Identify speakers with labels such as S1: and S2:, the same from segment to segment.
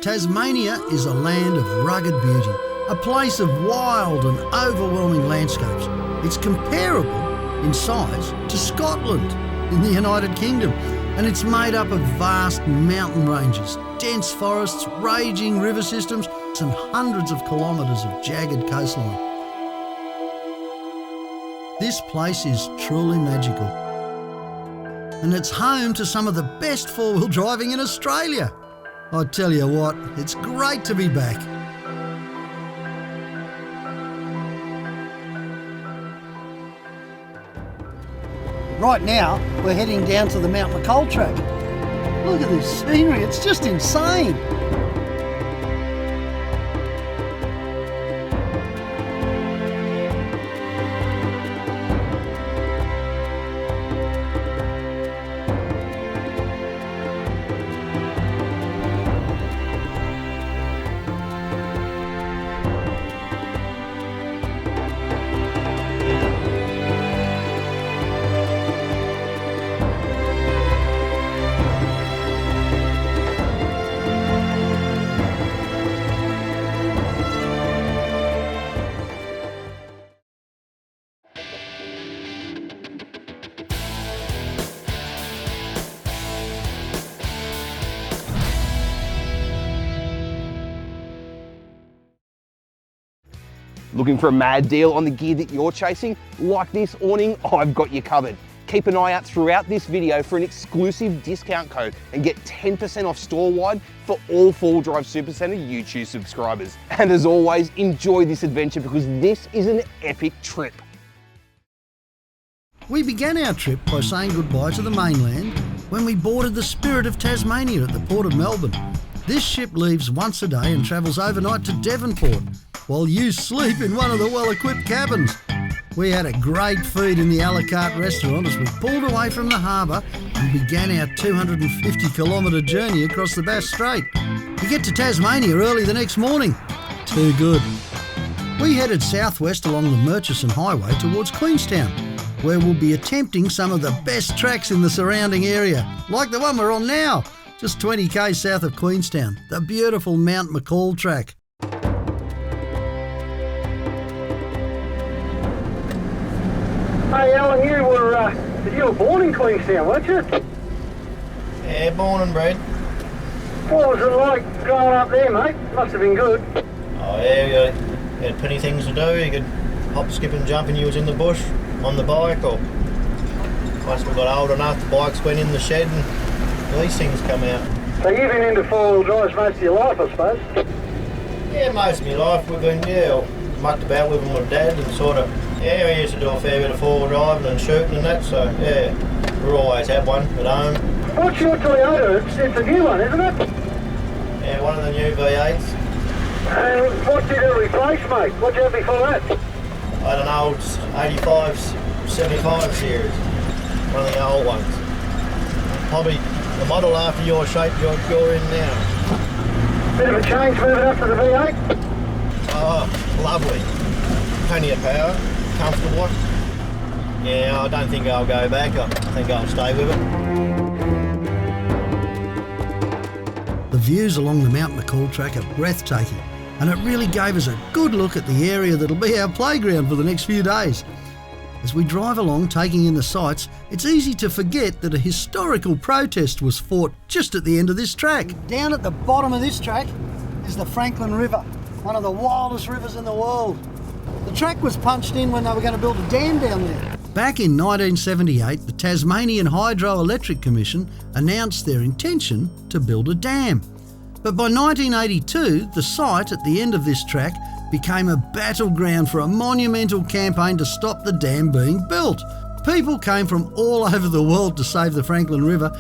S1: Tasmania is a land of rugged beauty, a place of wild and overwhelming landscapes. It's comparable in size to Scotland in the United Kingdom, and it's made up of vast mountain ranges, dense forests, raging river systems, and hundreds of kilometres of jagged coastline. This place is truly magical, and it's home to some of the best four-wheel driving in Australia. I tell you what, it's great to be back. Right now, we're heading down to the Mount McColl track. Look at this scenery, it's just insane.
S2: Looking for a mad deal on the gear that you're chasing? Like this awning, I've got you covered. Keep an eye out throughout this video for an exclusive discount code and get 10% off store-wide for all 4-wheel drive Supacentre YouTube subscribers. And as always, enjoy this adventure because this is an epic trip.
S1: We began our trip by saying goodbye to the mainland when we boarded the Spirit of Tasmania at the Port of Melbourne. This ship leaves once a day and travels overnight to Devonport, while you sleep in one of the well-equipped cabins. We had a great feed in the a la carte restaurant as we pulled away from the harbour and began our 250-kilometre journey across the Bass Strait. We get to Tasmania early the next morning. Too good. We headed southwest along the Murchison Highway towards Queenstown, where we'll be attempting some of the best tracks in the surrounding area, like the one we're on now, just 20k south of Queenstown, the beautiful Mount McColl track.
S3: Hey Alan, you were born in Queenstown, weren't you?
S4: Yeah, born and bred.
S3: What was it like growing up there, mate? Must have been good.
S4: Oh yeah, you had plenty of things to do. You could hop, skip and jump and you was in the bush on the bike, or once we got old enough the bikes went in the shed and these things come out.
S3: So you've been into four-wheel drives most of your life, I suppose?
S4: Yeah, most of my life we've been, mucked about with them with Dad and sort of, we used to do a fair bit of four-wheel driving and shooting and that, so yeah, we always had one at home.
S3: What's your Toyota? It's a new one, isn't it?
S4: Yeah, one of the new V8s.
S3: And what did it replace, mate? What did you have before that?
S4: I don't know, it's 85s, 75 series, one of the old ones. Probably the model after your shape you're in now.
S3: Bit of a change moving up to the V8?
S4: Oh, lovely. Plenty of power, comfortable. Yeah, I don't think I'll go back. I think I'll stay with it.
S1: The views along the Mount McColl track are breathtaking, and it really gave us a good look at the area that'll be our playground for the next few days. As we drive along taking in the sights, it's easy to forget that a historical protest was fought just at the end of this track. Down at the bottom of this track is the Franklin River, one of the wildest rivers in the world. The track was punched in when they were going to build a dam down there. Back in 1978, the Tasmanian Hydroelectric Commission announced their intention to build a dam. But by 1982, the site at the end of this track became a battleground for a monumental campaign to stop the dam being built. People came from all over the world to save the Franklin River,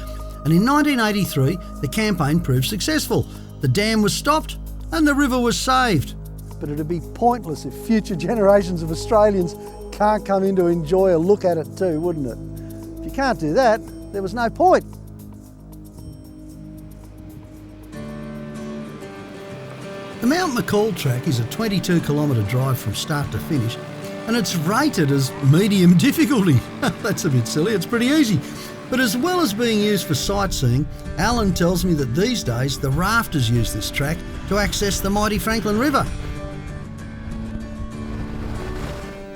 S1: and in 1983, the campaign proved successful. The dam was stopped and the river was saved. But it'd be pointless if future generations of Australians can't come in to enjoy a look at it too, wouldn't it? If you can't do that, there was no point. The Mount McColl track is a 22-kilometre drive from start to finish, and it's rated as medium difficulty. That's a bit silly, it's pretty easy. But as well as being used for sightseeing, Alan tells me that these days the rafters use this track to access the mighty Franklin River.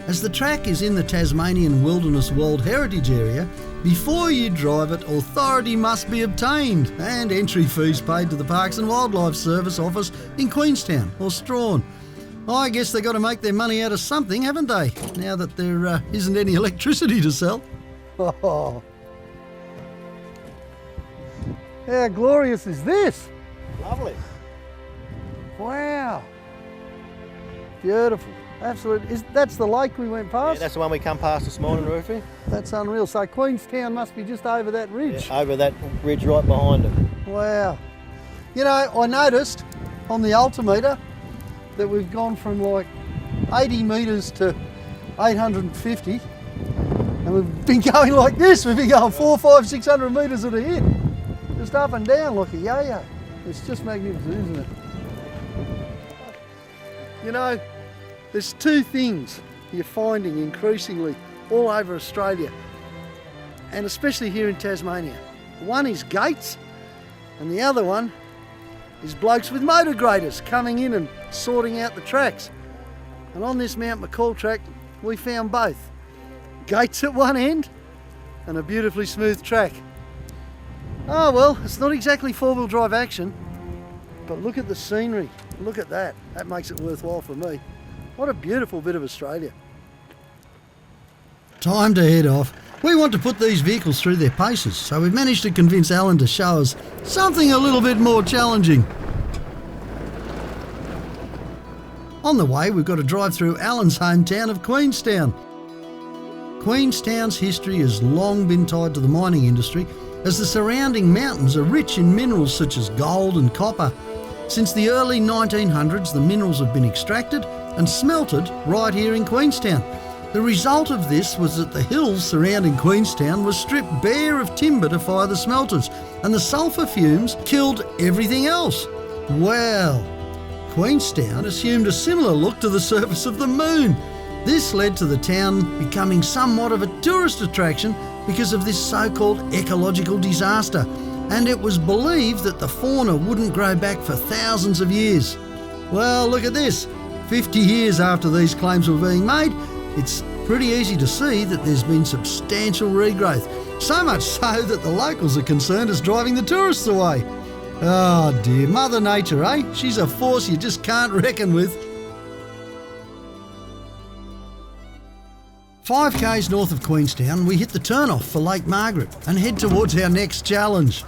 S1: As the track is in the Tasmanian Wilderness World Heritage Area, before you drive it, authority must be obtained and entry fees paid to the Parks and Wildlife Service office in Queenstown or Strawn. I guess they've got to make their money out of something, haven't they, now that there isn't any electricity to sell? Oh. How glorious is this?
S4: Lovely.
S1: Wow. Beautiful. Absolutely. That's the lake we went past?
S4: Yeah, that's the one we come past this morning, Rufy.
S1: That's unreal. So Queenstown must be just over that ridge.
S4: Yeah, over that ridge right behind it.
S1: Wow. You know, I noticed on the altimeter that we've gone from like 80 metres to 850, and we've been going like this. We've been going 400, 500, 600 metres at a hit. Just up and down like a yo-yo. It's just magnificent, isn't it? You know, there's two things you're finding increasingly all over Australia, and especially here in Tasmania. One is gates, and the other one is blokes with motor graders coming in and sorting out the tracks. And on this Mount McCall track, we found both. Gates at one end and a beautifully smooth track. Oh well, it's not exactly four-wheel drive action, but look at the scenery. Look at that. That makes it worthwhile for me. What a beautiful bit of Australia. Time to head off. We want to put these vehicles through their paces, so we've managed to convince Alan to show us something a little bit more challenging. On the way, we've got to drive through Alan's hometown of Queenstown. Queenstown's history has long been tied to the mining industry, as the surrounding mountains are rich in minerals such as gold and copper. Since the early 1900s, the minerals have been extracted and smelted right here in Queenstown. The result of this was that the hills surrounding Queenstown were stripped bare of timber to fire the smelters, and the sulphur fumes killed everything else. Well, Queenstown assumed a similar look to the surface of the moon. This led to the town becoming somewhat of a tourist attraction because of this so-called ecological disaster, and it was believed that the fauna wouldn't grow back for thousands of years. Well, look at this. 50 years after these claims were being made, it's pretty easy to see that there's been substantial regrowth. So much so that the locals are concerned it's driving the tourists away. Oh dear, Mother Nature, eh? She's a force you just can't reckon with. 5 k's north of Queenstown, we hit the turn-off for Lake Margaret and head towards our next challenge.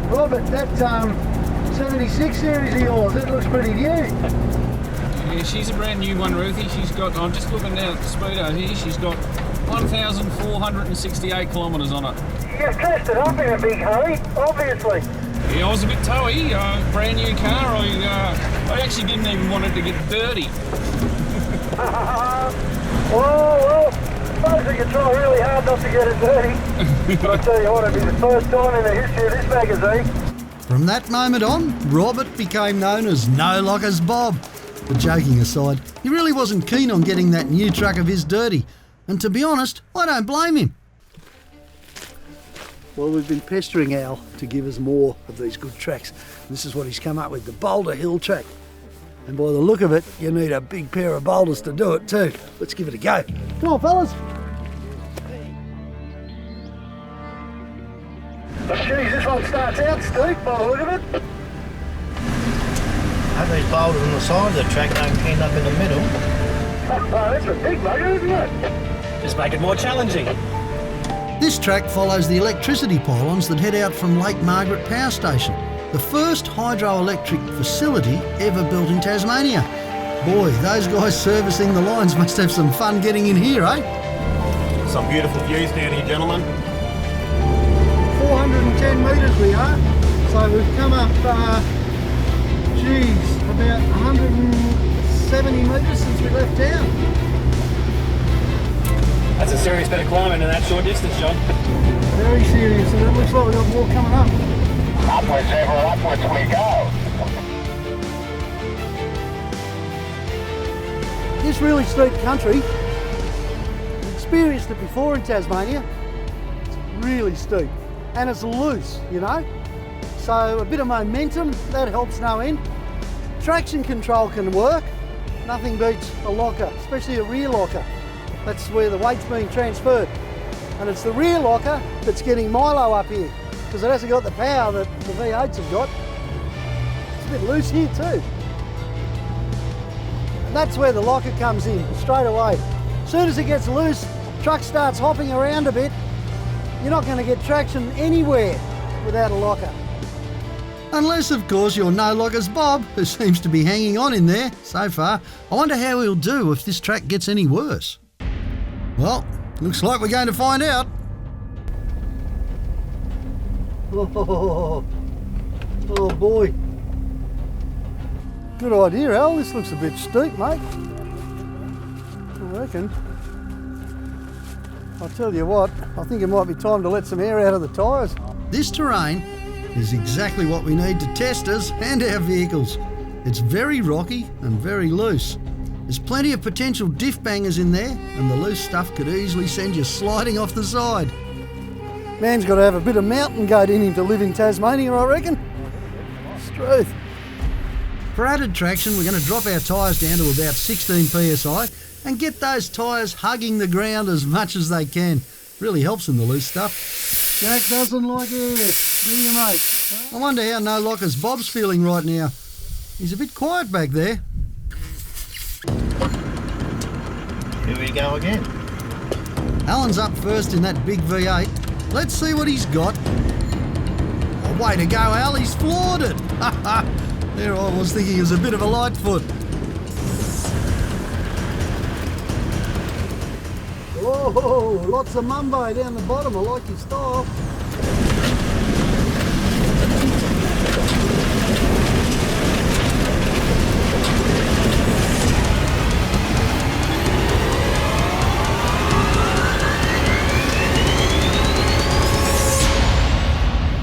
S1: Robert, that 76 series of yours, it looks pretty new.
S5: Yeah, she's a brand new one, Ruthie. She's got, I'm just looking down at the speedo here, she's got 1,468 kilometres on it.
S3: You dressed it up in a big hurry, obviously.
S5: Yeah, I was a bit towy, brand new car. I actually didn't even want it to get dirty.
S3: Well, suppose we could try really hard not to get it dirty. I'll tell you what, it'll be the first time in the history of this magazine.
S1: From that moment on, Robert became known as No Lockers Bob. But joking aside, he really wasn't keen on getting that new truck of his dirty. And to be honest, I don't blame him. Well, we've been pestering Al to give us more of these good tracks. This is what he's come up with, the Boulder Hill track. And by the look of it, you need a big pair of boulders to do it too. Let's give it a go. Come on, fellas.
S3: Jeez, this one starts out steep by the look of it.
S4: Have these boulders on the side of the track don't end up in the middle.
S3: Oh, that's a big bugger, isn't it?
S6: Just make it more challenging.
S1: This track follows the electricity pylons that head out from Lake Margaret Power Station, the first hydroelectric facility ever built in Tasmania. Boy, those guys servicing the lines must have some fun getting in here, eh?
S6: Some beautiful views down here, gentlemen.
S1: 410 metres we are, so we've come up, about 170 metres since we left town.
S6: That's a serious bit of climbing in that short distance, John.
S1: Very serious, and it looks like we've got more coming up.
S3: Upwards, ever upwards we go.
S1: This really steep country, experienced it before in Tasmania. It's really steep and it's loose, you know. So a bit of momentum, that helps no end. Traction control can work. Nothing beats a locker, especially a rear locker. That's where the weight's being transferred. And it's the rear locker that's getting Milo up here because it hasn't got the power that the V8s have got. It's a bit loose here too. And that's where the locker comes in, straight away. As soon as it gets loose, truck starts hopping around a bit. You're not going to get traction anywhere without a locker. Unless, of course, you're no lockers Bob, who seems to be hanging on in there so far. I wonder how he'll do if this track gets any worse. Well, looks like we're going to find out. Oh boy. Good idea, Al. This looks a bit steep, mate. I reckon. I'll tell you what, I think it might be time to let some air out of the tyres. This terrain is exactly what we need to test us and our vehicles. It's very rocky and very loose. There's plenty of potential diff bangers in there, and the loose stuff could easily send you sliding off the side. Man's got to have a bit of mountain goat in him to live in Tasmania, I reckon. Truth. For added traction, we're going to drop our tyres down to about 16 psi and get those tyres hugging the ground as much as they can. Really helps in the loose stuff. Jack doesn't like air, do you, mate? I wonder how no lockers Bob's feeling right now. He's a bit quiet back there.
S4: Here we go again.
S1: Alan's up first in that big V8. Let's see what he's got. Oh, way to go, Al, he's floored it. There I was thinking it was a bit of a light foot. Oh, lots of mumbo down the bottom. I like your style.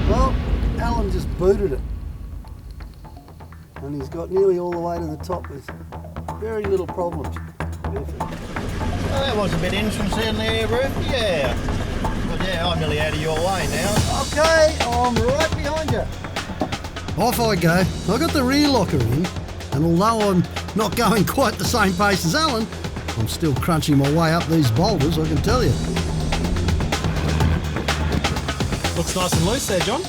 S1: Well, Alan just booted it. And he's got nearly all the way to the top with very little problems.
S4: Well, that was a bit interesting there, Ruth. Yeah. But yeah, I'm nearly out of your way now.
S1: Okay, I'm right behind you. Off I go. I got the rear locker in, and although I'm not going quite the same pace as Alan, I'm still crunching my way up these boulders, I can tell you.
S6: Looks nice and loose there, John.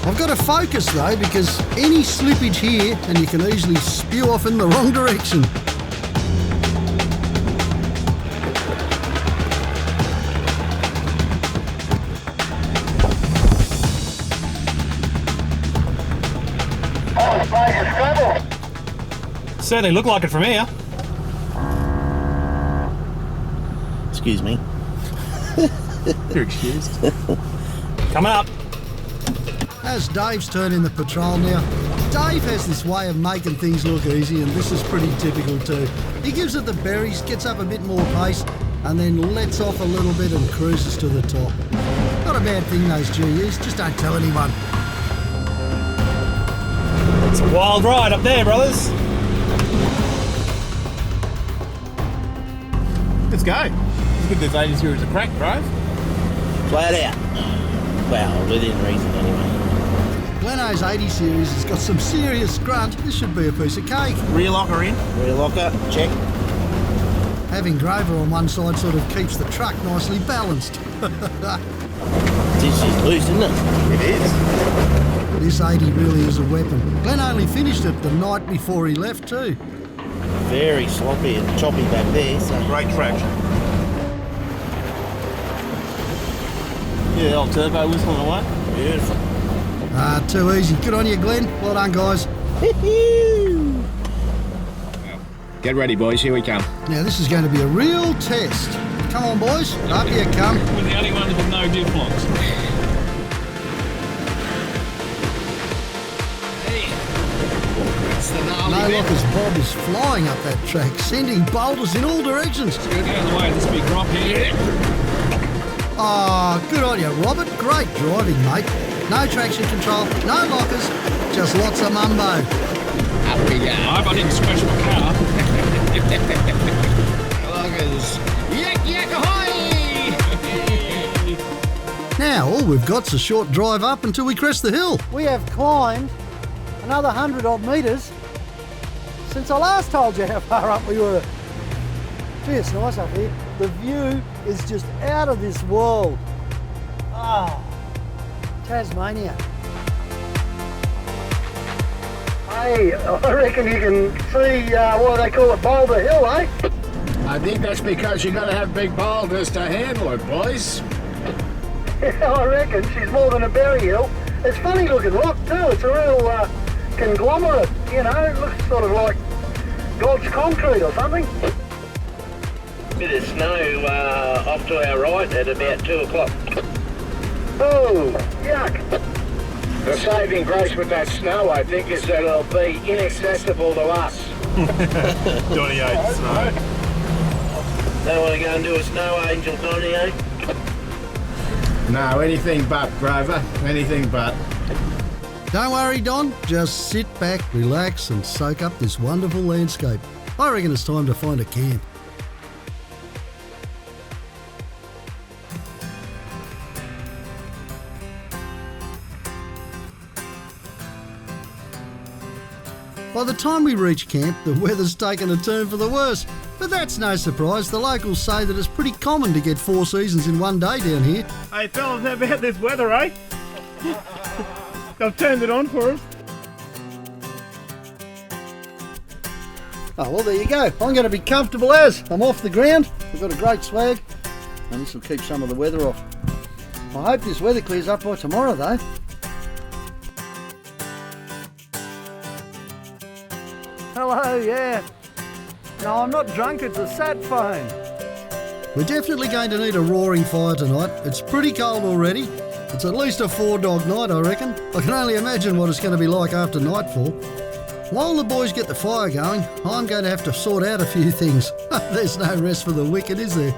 S1: I've got to focus though, because any slippage here and you can easily spew off in the wrong direction.
S6: Certainly look like it from here.
S4: Excuse me.
S6: You're excused. Coming up.
S1: As Dave's turn in the patrol now, Dave has this way of making things look easy, and this is pretty typical too. He gives it the berries, gets up a bit more pace, and then lets off a little bit and cruises to the top. Not a bad thing, those GUs, just don't tell anyone.
S6: It's a wild ride up there, brothers. Let's go. Let's give this 80 series a crack, bro.
S7: Flat out. Well, within reason anyway.
S1: Gleno's 80 series has got some serious grunt. This should be a piece of cake.
S6: Rear locker in.
S7: Rear locker, check.
S1: Having Grover on one side sort of keeps the truck nicely balanced.
S7: This is loose, isn't it?
S6: It is.
S1: This 80 really is a weapon. Glen only finished it the night before he left too.
S7: Very sloppy and choppy back there, so.
S6: Great traction. Yeah, old turbo whistling away.
S7: Beautiful.
S1: Too easy. Good on you, Glenn. Well done, guys.
S8: Get ready, boys. Here we come.
S1: Now, this is going to be a real test. Come on, boys. Up you come.
S5: We're the only ones with no diff locks.
S1: No lockers Bob is flying up that track, sending boulders in all directions.
S5: Get out of the way of this big drop here.
S1: Oh, good on you, Robert. Great driving, mate. No traction control, no lockers, just lots of mumbo.
S8: Up we go.
S5: I hope I didn't scratch my car.
S8: Lockers. Yak yak ahoy!
S1: we've got's a short drive up until we crest the hill.
S9: We have climbed another 100 odd metres since I last told you how far up we were. Gee, it's nice up here. The view is just out of this world. Ah, Tasmania.
S3: Hey, I reckon you can see what they call it, Boulder Hill, eh?
S8: I think that's because you're going to have big boulders to handle it, boys.
S3: Yeah, I reckon she's more than a berry hill. It's funny looking rock too. It's a real conglomerate, you know. It looks sort of like God's concrete or something. Bit of snow off to our right at about 2 o'clock. Oh, yuck.
S8: The saving grace with that snow, I think, is that it'll be inaccessible to us.
S6: 28 snow.
S3: Don't want to go and do a snow angel, Donny, eh?
S8: No, anything but, Grover. Anything but.
S1: Don't worry, Don. Just sit back, relax and soak up this wonderful landscape. I reckon it's time to find a camp. By the time we reach camp, the weather's taken a turn for the worse. But that's no surprise. The locals say that it's pretty common to get 4 seasons in one day down here.
S6: Hey fellas, how about this weather, eh? They've turned it on for us.
S9: Oh, well, there you go. I'm going to be comfortable as I'm off the ground. We've got a great swag, and this will keep some of the weather off. I hope this weather clears up by tomorrow, though. Hello, yeah. No, I'm not drunk, it's a sat phone.
S1: We're definitely going to need a roaring fire tonight. It's pretty cold already. It's at least a 4-dog night, I reckon. I can only imagine what it's going to be like after nightfall. While the boys get the fire going, I'm going to have to sort out a few things. There's no rest for the wicked, is there?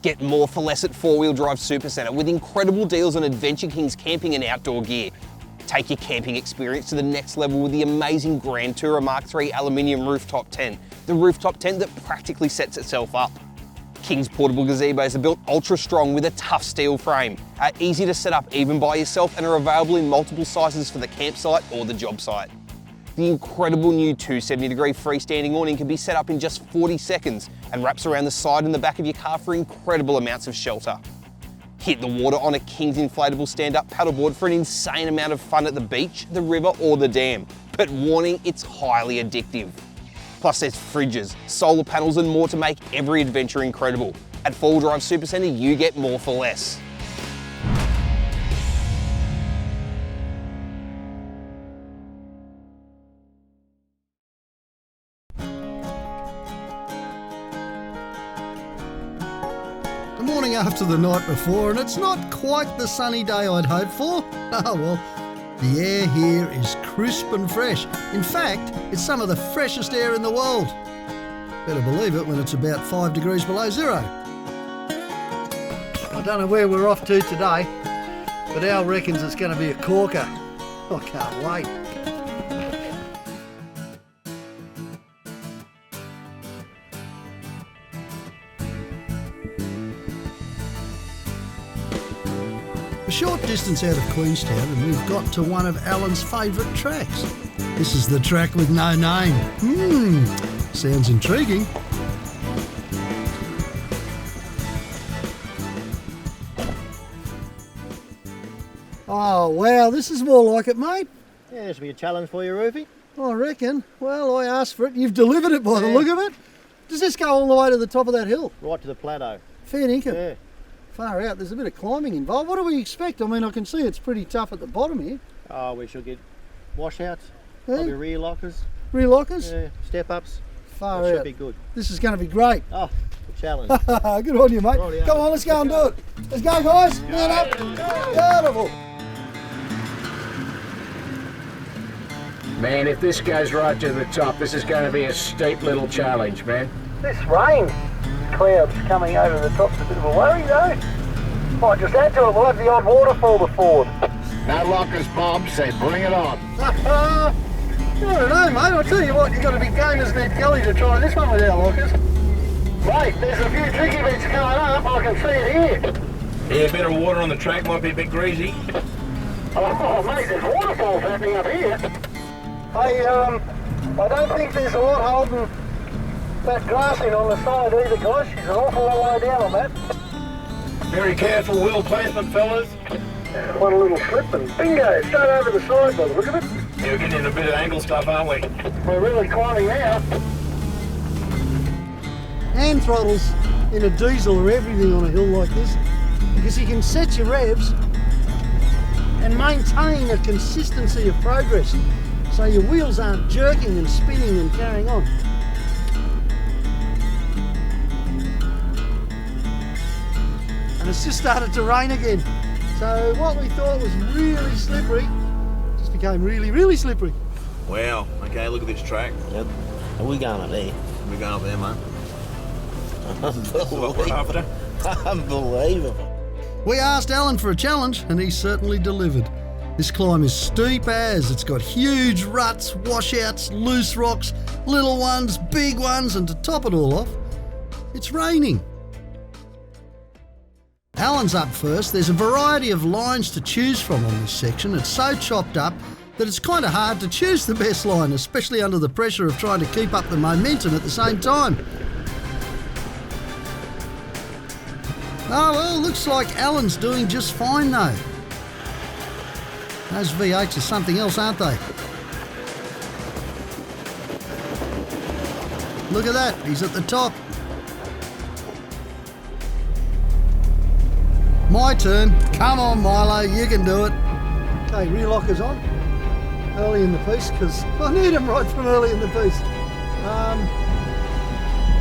S2: Get more for less at 4-Wheel Drive Supacentre with incredible deals on Adventure King's camping and outdoor gear. Take your camping experience to the next level with the amazing Grand Tourer Mark III aluminium rooftop tent, the rooftop tent that practically sets itself up. King's portable gazebos are built ultra strong with a tough steel frame, are easy to set up even by yourself and are available in multiple sizes for the campsite or the job site. The incredible new 270-degree freestanding awning can be set up in just 40 seconds and wraps around the side and the back of your car for incredible amounts of shelter. Hit the water on a King's inflatable stand-up paddleboard for an insane amount of fun at the beach, the river or the dam. But warning, it's highly addictive. Plus there's fridges, solar panels and more to make every adventure incredible. At 4-Wheel Drive Supacentre, you get more for less.
S1: The morning after the night before, and it's not quite the sunny day I'd hoped for. Oh well, the air here is crisp and fresh. In fact, it's some of the freshest air in the world. Better believe it when it's about 5 degrees below zero.
S9: I don't know where we're off to today, but Al reckons it's going to be a corker. I can't wait.
S1: A short distance out of Queenstown and we've got to one of Alan's favourite tracks. This is the track with no name. Sounds intriguing.
S9: Oh wow, this is more like it, mate.
S4: Yeah, this will be a challenge for you, Rufy.
S9: I reckon. Well, I asked for it. You've delivered it by the look of it. Does this go all the way to the top of that hill?
S4: Right to the plateau.
S9: Fair dinkum.
S4: Yeah.
S9: Far out. There's a bit of climbing involved. What do we expect? I mean, I can see it's pretty tough at the bottom here.
S4: Oh, we should get washouts,
S9: Yeah.
S4: probably rear lockers,
S9: Rear lockers?
S4: yeah, step ups.
S9: Far
S4: That
S9: out.
S4: should be good.
S9: This is going to be great.
S4: Oh, good challenge.
S9: Good on you, mate.
S4: Rightio.
S9: Come on, let's go and do it. Let's go, guys. Man up. Beautiful.
S8: Man, if this goes right to the top, this is going to be a steep little challenge, man.
S3: This rain cloud's coming over the top's a bit of a worry though. Might just add to it, we'll have the odd waterfall to ford.
S8: No lockers, Bob, so bring it on.
S3: I don't know, mate. I'll tell you what, you've got to be game as Ned Kelly to try this one without lockers. Mate, there's a few tricky bits coming up. I can see it here.
S8: Yeah, a bit of water on the track might be a bit greasy.
S3: Oh, mate, there's waterfalls happening up here. Hey, I don't think there's a lot holding that grass in on the side either, guys. She's an awful long way down on that.
S8: Very careful wheel placement, fellas.
S3: One little slip and bingo, straight over the side by the look of it.
S8: Yeah, we're getting into a bit of angle stuff, aren't we?
S3: We're really climbing now.
S9: Hand throttles in a diesel are everything on a hill like this, because you can set your revs and maintain a consistency of progress, so your wheels aren't jerking and spinning and carrying on. And it's just started to rain again. So what we thought was really slippery just became really, really slippery.
S7: Wow. Okay, look at this track. Yep. Are we going up there?
S6: We're going up there, mate.
S7: Unbelievable. Unbelievable.
S1: We asked Alan for a challenge and he certainly delivered. This climb is steep as, it's got huge ruts, washouts, loose rocks, little ones, big ones, and to top it all off, it's raining. Alan's up first. There's a variety of lines to choose from on this section. It's so chopped up that it's kind of hard to choose the best line, especially under the pressure of trying to keep up the momentum at the same time. Oh well, looks like Alan's doing just fine though. Those V8s are something else, aren't they? Look at that, he's at the top. My turn. Come on, Milo, you can do it.
S9: Okay, rear lockers on early in the piece, because I need them right from early in the piece.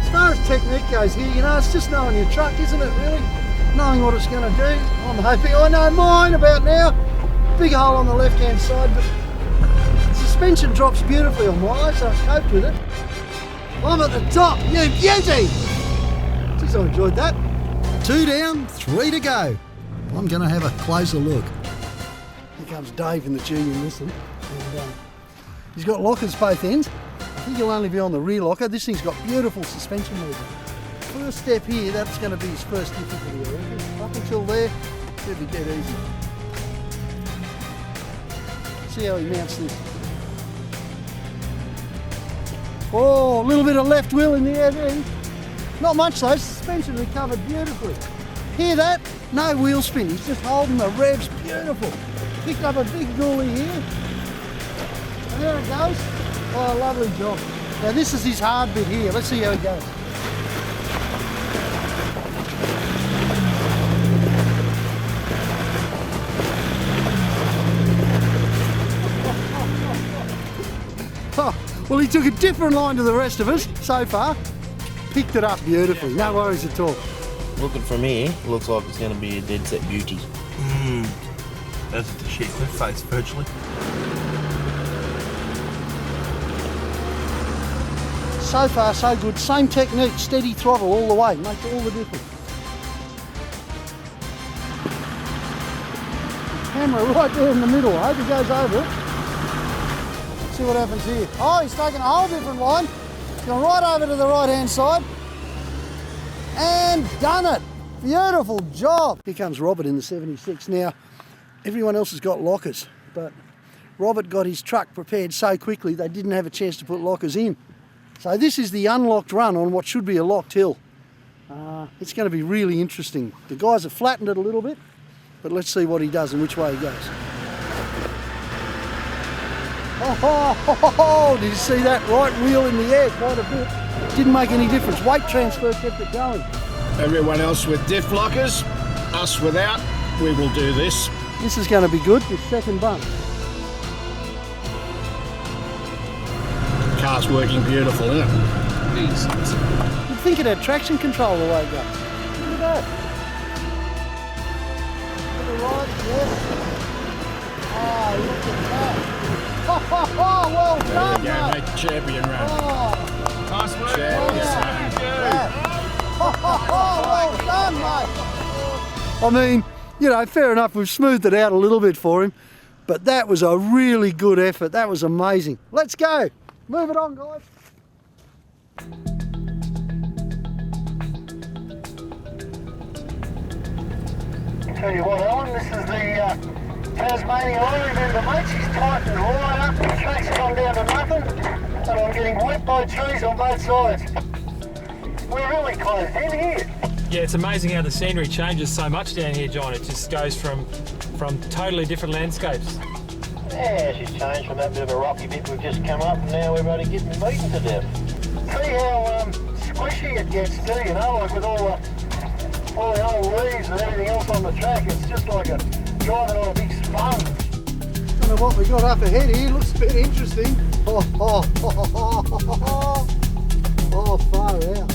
S9: As far as technique goes here, you know, it's just knowing your truck, isn't it, really? Knowing what it's going to do. I'm hoping I know mine about now. Big hole on the left-hand side, but suspension drops beautifully on Milo, so I've coped with it. I'm at the top, you beauty! Jeez, I enjoyed that.
S1: 2 down, 3 to go. I'm going to have a closer look.
S9: Here comes Dave in the junior listen. And, he's got lockers both ends. I think he'll only be on the rear locker. This thing's got beautiful suspension movement. First step here, that's going to be his first difficulty, I reckon. Up until there, should be dead easy. See how he mounts this. Oh, a little bit of left wheel in the air there. Not much though, suspension recovered beautifully. Hear that? No wheel spin, he's just holding the revs beautiful. Picked up a big gully here. And there it goes. Oh, lovely job. Now this is his hard bit here. Let's see how he goes. Oh, well, he took a different line to the rest of us so far. Picked it up beautifully, no worries at all.
S7: Looking from here, looks like it's going to be a dead set beauty.
S6: That's the sheet cliff face virtually.
S9: So far, so good. Same technique, steady throttle all the way. Makes all the difference. Camera right there in the middle. I hope he goes over it. Let's see what happens here. Oh, he's taking a whole different line. Gone right over to the right-hand side. And done it. Beautiful job. Here comes Robert in the 76. Now, everyone else has got lockers, but Robert got his truck prepared so quickly they didn't have a chance to put lockers in. So this is the unlocked run on what should be a locked hill. It's going to be really interesting. The guys have flattened it a little bit, but let's see what he does and which way he goes. Oh, did you see that right wheel in the air quite a bit? Didn't make any difference. Weight transfer kept it going.
S8: Everyone else with diff lockers, us without, we will do this.
S9: This is going to be good, this second bump.
S8: Car's working beautiful, isn't it?
S9: You'd think it had traction control the way it goes. Look at that. To the right, yes. Oh, look at that. Oh, well done,
S8: There we go,
S9: mate.
S8: mate. Champion run.
S9: Oh,
S5: Nice work.
S8: Champion.
S9: well done, mate. I mean, you know, fair enough, we've smoothed it out a little bit for him, But that was a really good effort. That was amazing. Let's go. Move it on, guys.
S3: Tell you what, Alan, this is the Tasmania line. Remember, mate, she's tightened right up. The track's gone down to nothing, and I'm getting wet by trees on both sides. We're really closed in here.
S10: Yeah, it's amazing how the scenery changes so much down here, John. It just goes from totally different landscapes.
S3: Yeah, she's changed from that bit of a rocky bit we've just come up, and now we're only getting beaten to death. See how squishy it gets too, you know, like with all the old leaves and everything else on the track. It's just like driving on a big sponge.
S9: Don't know what we got up ahead here. Looks a bit interesting. Oh, far out.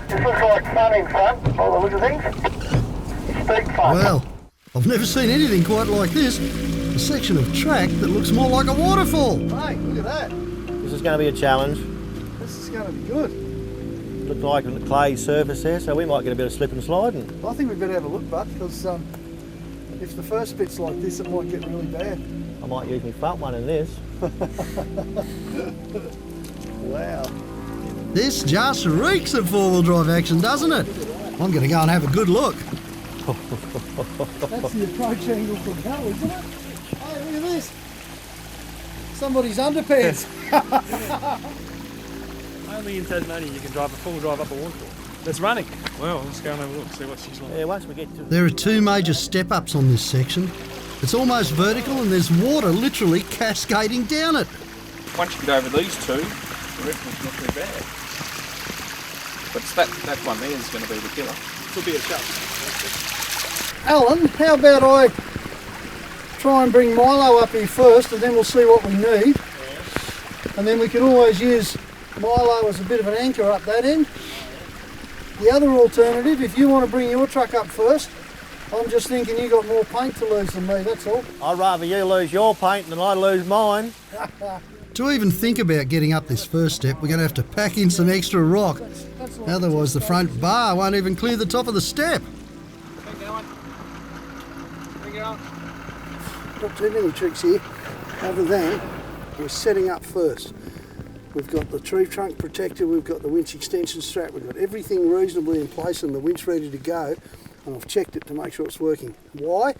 S3: This looks like fun in front, by the look of things. Steep fun.
S1: Well, I've never seen anything quite like this. A section of track that looks more like a waterfall.
S9: Hey, look at that.
S4: This is going to be a challenge.
S9: This is going to be good.
S4: Looks like a clay surface there, so we might get a bit of slip and sliding.
S9: I think we better have a look, bud, because if the first bit's like this, it might get really bad.
S4: I might use my front one in this.
S9: Wow.
S1: This just reeks of four-wheel drive action, doesn't it? I'm going to go and have a good look.
S9: That's the approach angle from hell, isn't it? Hey, look at this. Somebody's underpants.
S6: Only in Tasmania you can drive a full drive up a waterfall. That's running. Well, let's go and have a look, see what she's like.
S4: Yeah, once we get to...
S1: There are two major step-ups on this section. It's almost vertical and there's water literally cascading down it.
S5: Once you get over these two, the rest is not too bad. But it's that one there is going to be the killer. It'll be a shove.
S9: Alan, how about I try and bring Milo up here first, and then we'll see what we need. And then we can always use Milo as a bit of an anchor up that end. The other alternative, if you want to bring your truck up first, I'm just thinking you got more paint to lose than me, that's all.
S4: I'd rather you lose your paint than I lose mine.
S1: To even think about getting up this first step, we're going to have to pack in some extra rock. Otherwise the front bar won't even clear the top of the step.
S9: Not too many tricks here, other than we're setting up first. We've got the tree trunk protector, we've got the winch extension strap, we've got everything reasonably in place and the winch ready to go, and I've checked it to make sure it's working. Why?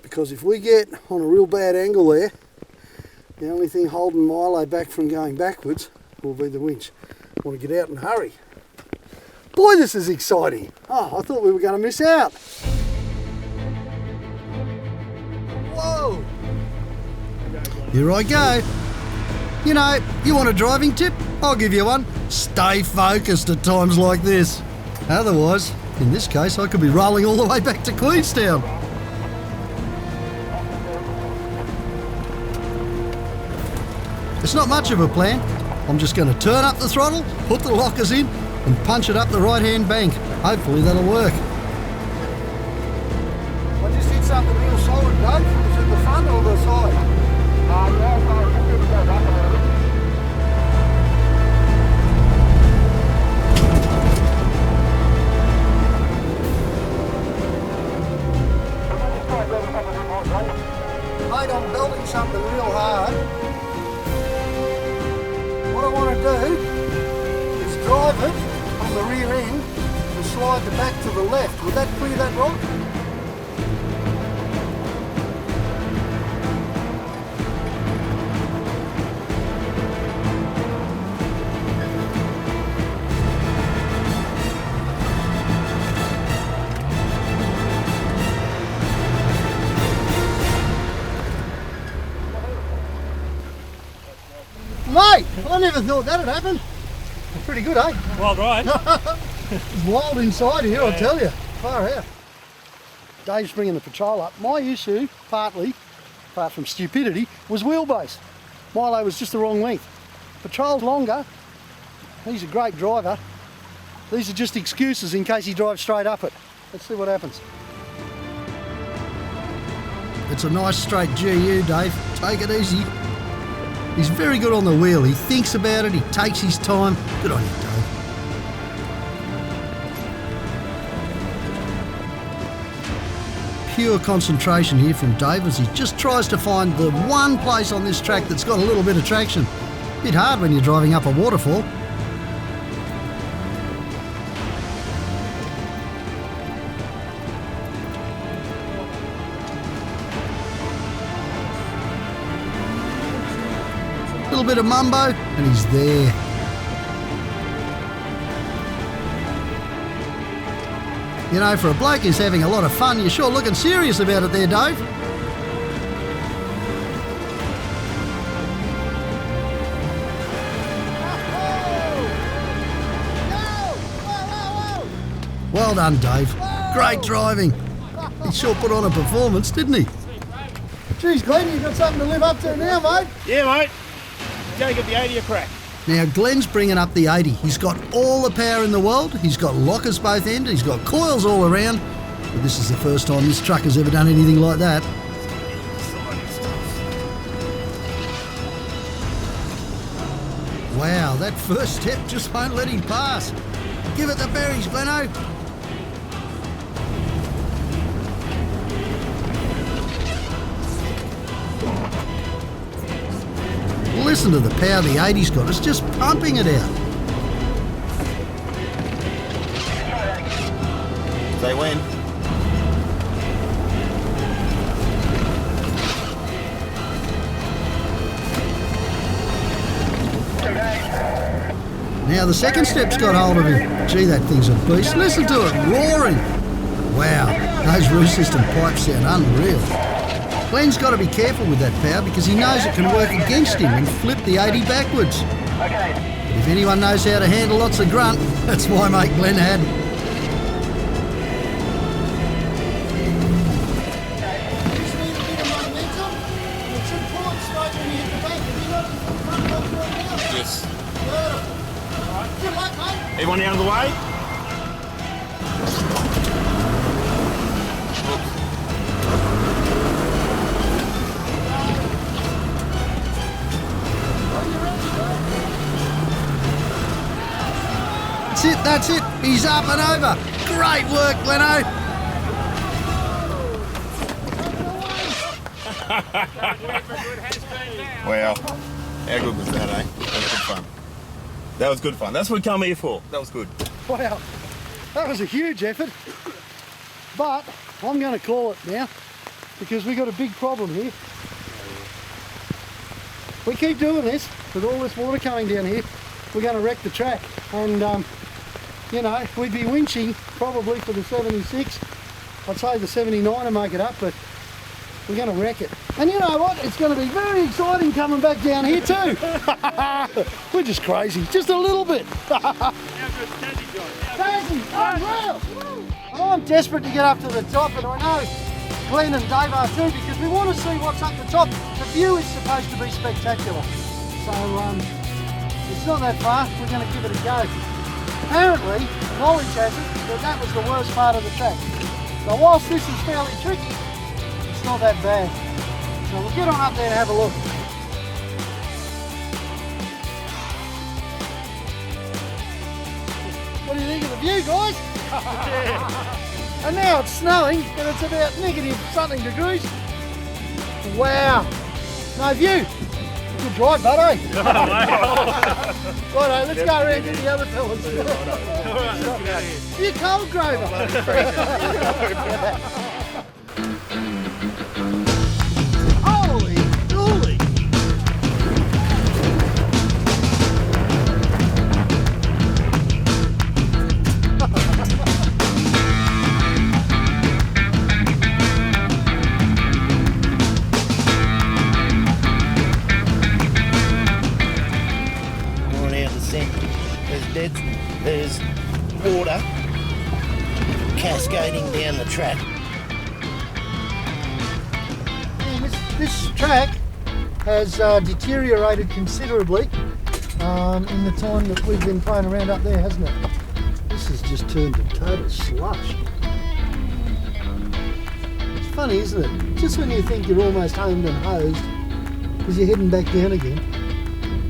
S9: Because if we get on a real bad angle there, the only thing holding Milo back from going backwards will be the winch. I want to get out and hurry. Boy, this is exciting. Oh, I thought we were going to miss out. Whoa!
S1: Here I go. You know, you want a driving tip? I'll give you one. Stay focused at times like this. Otherwise, in this case, I could be rolling all the way back to Queenstown. It's not much of a plan. I'm just going to turn up the throttle, put the lockers in, and punch it up the right-hand bank. Hopefully that'll work.
S9: I just hit something real solid, Dave. Is it the front or the side? Mate, I'm building something real hard. What I want to do is drive it on the rear end and slide the back to the left. Would that clear that rock? Mate, I never thought that'd happen. Pretty good, eh?
S10: Wild ride.
S9: It's wild inside here, I tell you. Far out. Dave's bringing the patrol up. My issue, partly, apart from stupidity, was wheelbase. Milo was just the wrong length. Patrol's longer. He's a great driver. These are just excuses in case he drives straight up it. Let's see what happens.
S1: It's a nice straight GU, Dave. Take it easy. He's very good on the wheel. He thinks about it. He takes his time. Good on you, Dave. pure concentration here from Dave as he just tries to find the one place on this track that's got a little bit of traction. Bit hard when you're driving up a waterfall. Little bit of mumbo and he's there. You know, for a bloke who's having a lot of fun, you're sure looking serious about it there, Dave. Well done, Dave. Great driving. He sure put on a performance, didn't he?
S9: Geez, Glenn, you've got something to live up to now, mate.
S5: Yeah, mate. Go get the 80 a crack.
S1: Now, Glenn's bringing up the 80. He's got all the power in the world. He's got lockers both ends. He's got coils all around. But this is the first time this truck has ever done anything like that. Wow, that first step just won't let him pass. Give it the berries, Gleno. Listen to the power the 80's got. It's just pumping it out.
S7: Say when.
S1: Now the second step's got hold of him. Gee, that thing's a beast. Listen to it roaring. Wow, those roof system pipes sound unreal. Glenn's got to be careful with that power because he knows it can work against him and flip the 80 backwards. But if anyone knows how to handle lots of grunt, that's why mate Glenn had.
S5: Yes. Everyone out of the way?
S1: That's it. He's up and over. Great work, Gleno.
S5: Wow. How good was that, eh? That was good fun. That was good fun. That's what we come here for. That was good.
S9: Wow, that was a huge effort. But I'm going to call it now because we've got a big problem here. We keep doing this with all this water coming down here, we're going to wreck the track. And you know, we'd be winching probably for the 76. I'd say the 79 to make it up, but we're going to wreck it. And you know what? It's going to be very exciting coming back down here too. We're just crazy, just a little bit. Tassie, unreal! I'm desperate to get up to the top, and I know Glenn and Dave are too, because we want to see what's up the top. The view is supposed to be spectacular. So it's not that far, we're going to give it a go. Apparently, knowledge has it that was the worst part of the track. So whilst this is fairly tricky, it's not that bad. So we'll get on up there and have a look. What do you think of the view, guys? And now it's snowing, and it's about negative something degrees. Wow, no view. Good drive, bud, eh? Righto, let's go around and get the other fellas. You cold, Grover. Holy dooly.
S7: There's water cascading down the track.
S9: This track has deteriorated considerably in the time that we've been playing around up there, hasn't it?
S1: This has just turned to total slush. It's funny, isn't it? Just when you think you're almost homed and hosed, because you're heading back down again,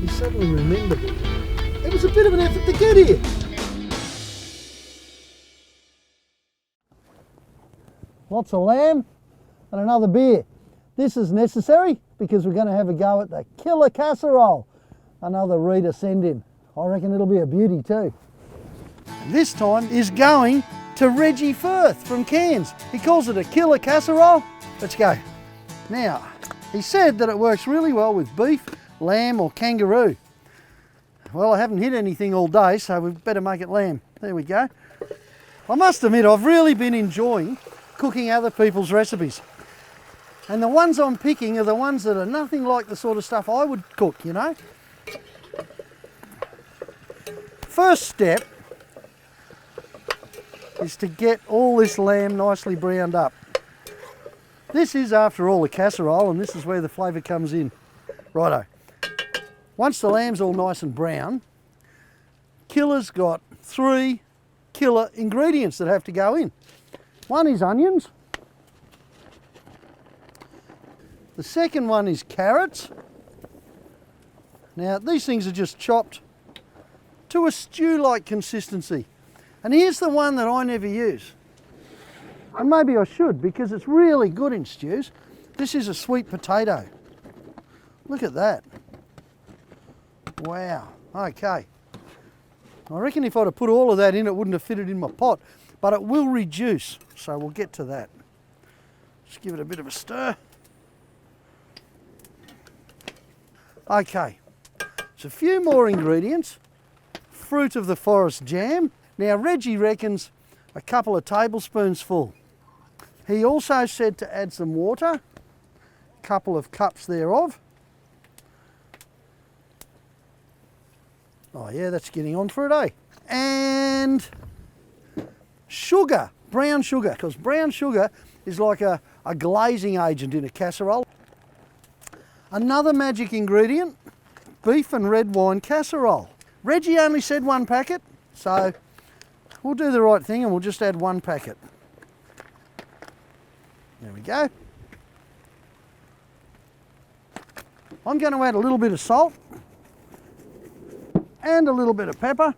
S1: you suddenly remember that it was a bit of an effort to get here.
S9: Lots of lamb, and another beer. This is necessary because we're going to have a go at the killer casserole. Another reader send in. I reckon it'll be a beauty too. And this time is going to Reggie Firth from Cairns. He calls it a killer casserole. Let's go. Now, he said that it works really well with beef, lamb or kangaroo. Well, I haven't hit anything all day, so we better make it lamb. There we go. I must admit, I've really been enjoying cooking other people's recipes. And the ones I'm picking are the ones that are nothing like the sort of stuff I would cook, you know. First step is to get all this lamb nicely browned up. This is, after all, a casserole, and this is where the flavour comes in. Righto. Once the lamb's all nice and brown, Killer's got 3 killer ingredients that have to go in. One is onions. The second one is carrots. Now, these things are just chopped to a stew-like consistency. And here's the one that I never use. And maybe I should, because it's really good in stews. This is a sweet potato. Look at that. Wow, okay. I reckon if I'd have put all of that in, it wouldn't have fitted in my pot, but it will reduce, so we'll get to that. Just give it a bit of a stir. Okay, so a few more ingredients. Fruit of the forest jam. Now, Reggie reckons a couple of tablespoons full. He also said to add some water, a couple of cups thereof. Oh yeah, that's getting on for it, eh? And sugar, brown sugar, because brown sugar is like a glazing agent in a casserole. Another magic ingredient, beef and red wine casserole. Reggie only said 1 packet, so we'll do the right thing and we'll just add 1 packet. There we go. I'm going to add a little bit of salt and a little bit of pepper.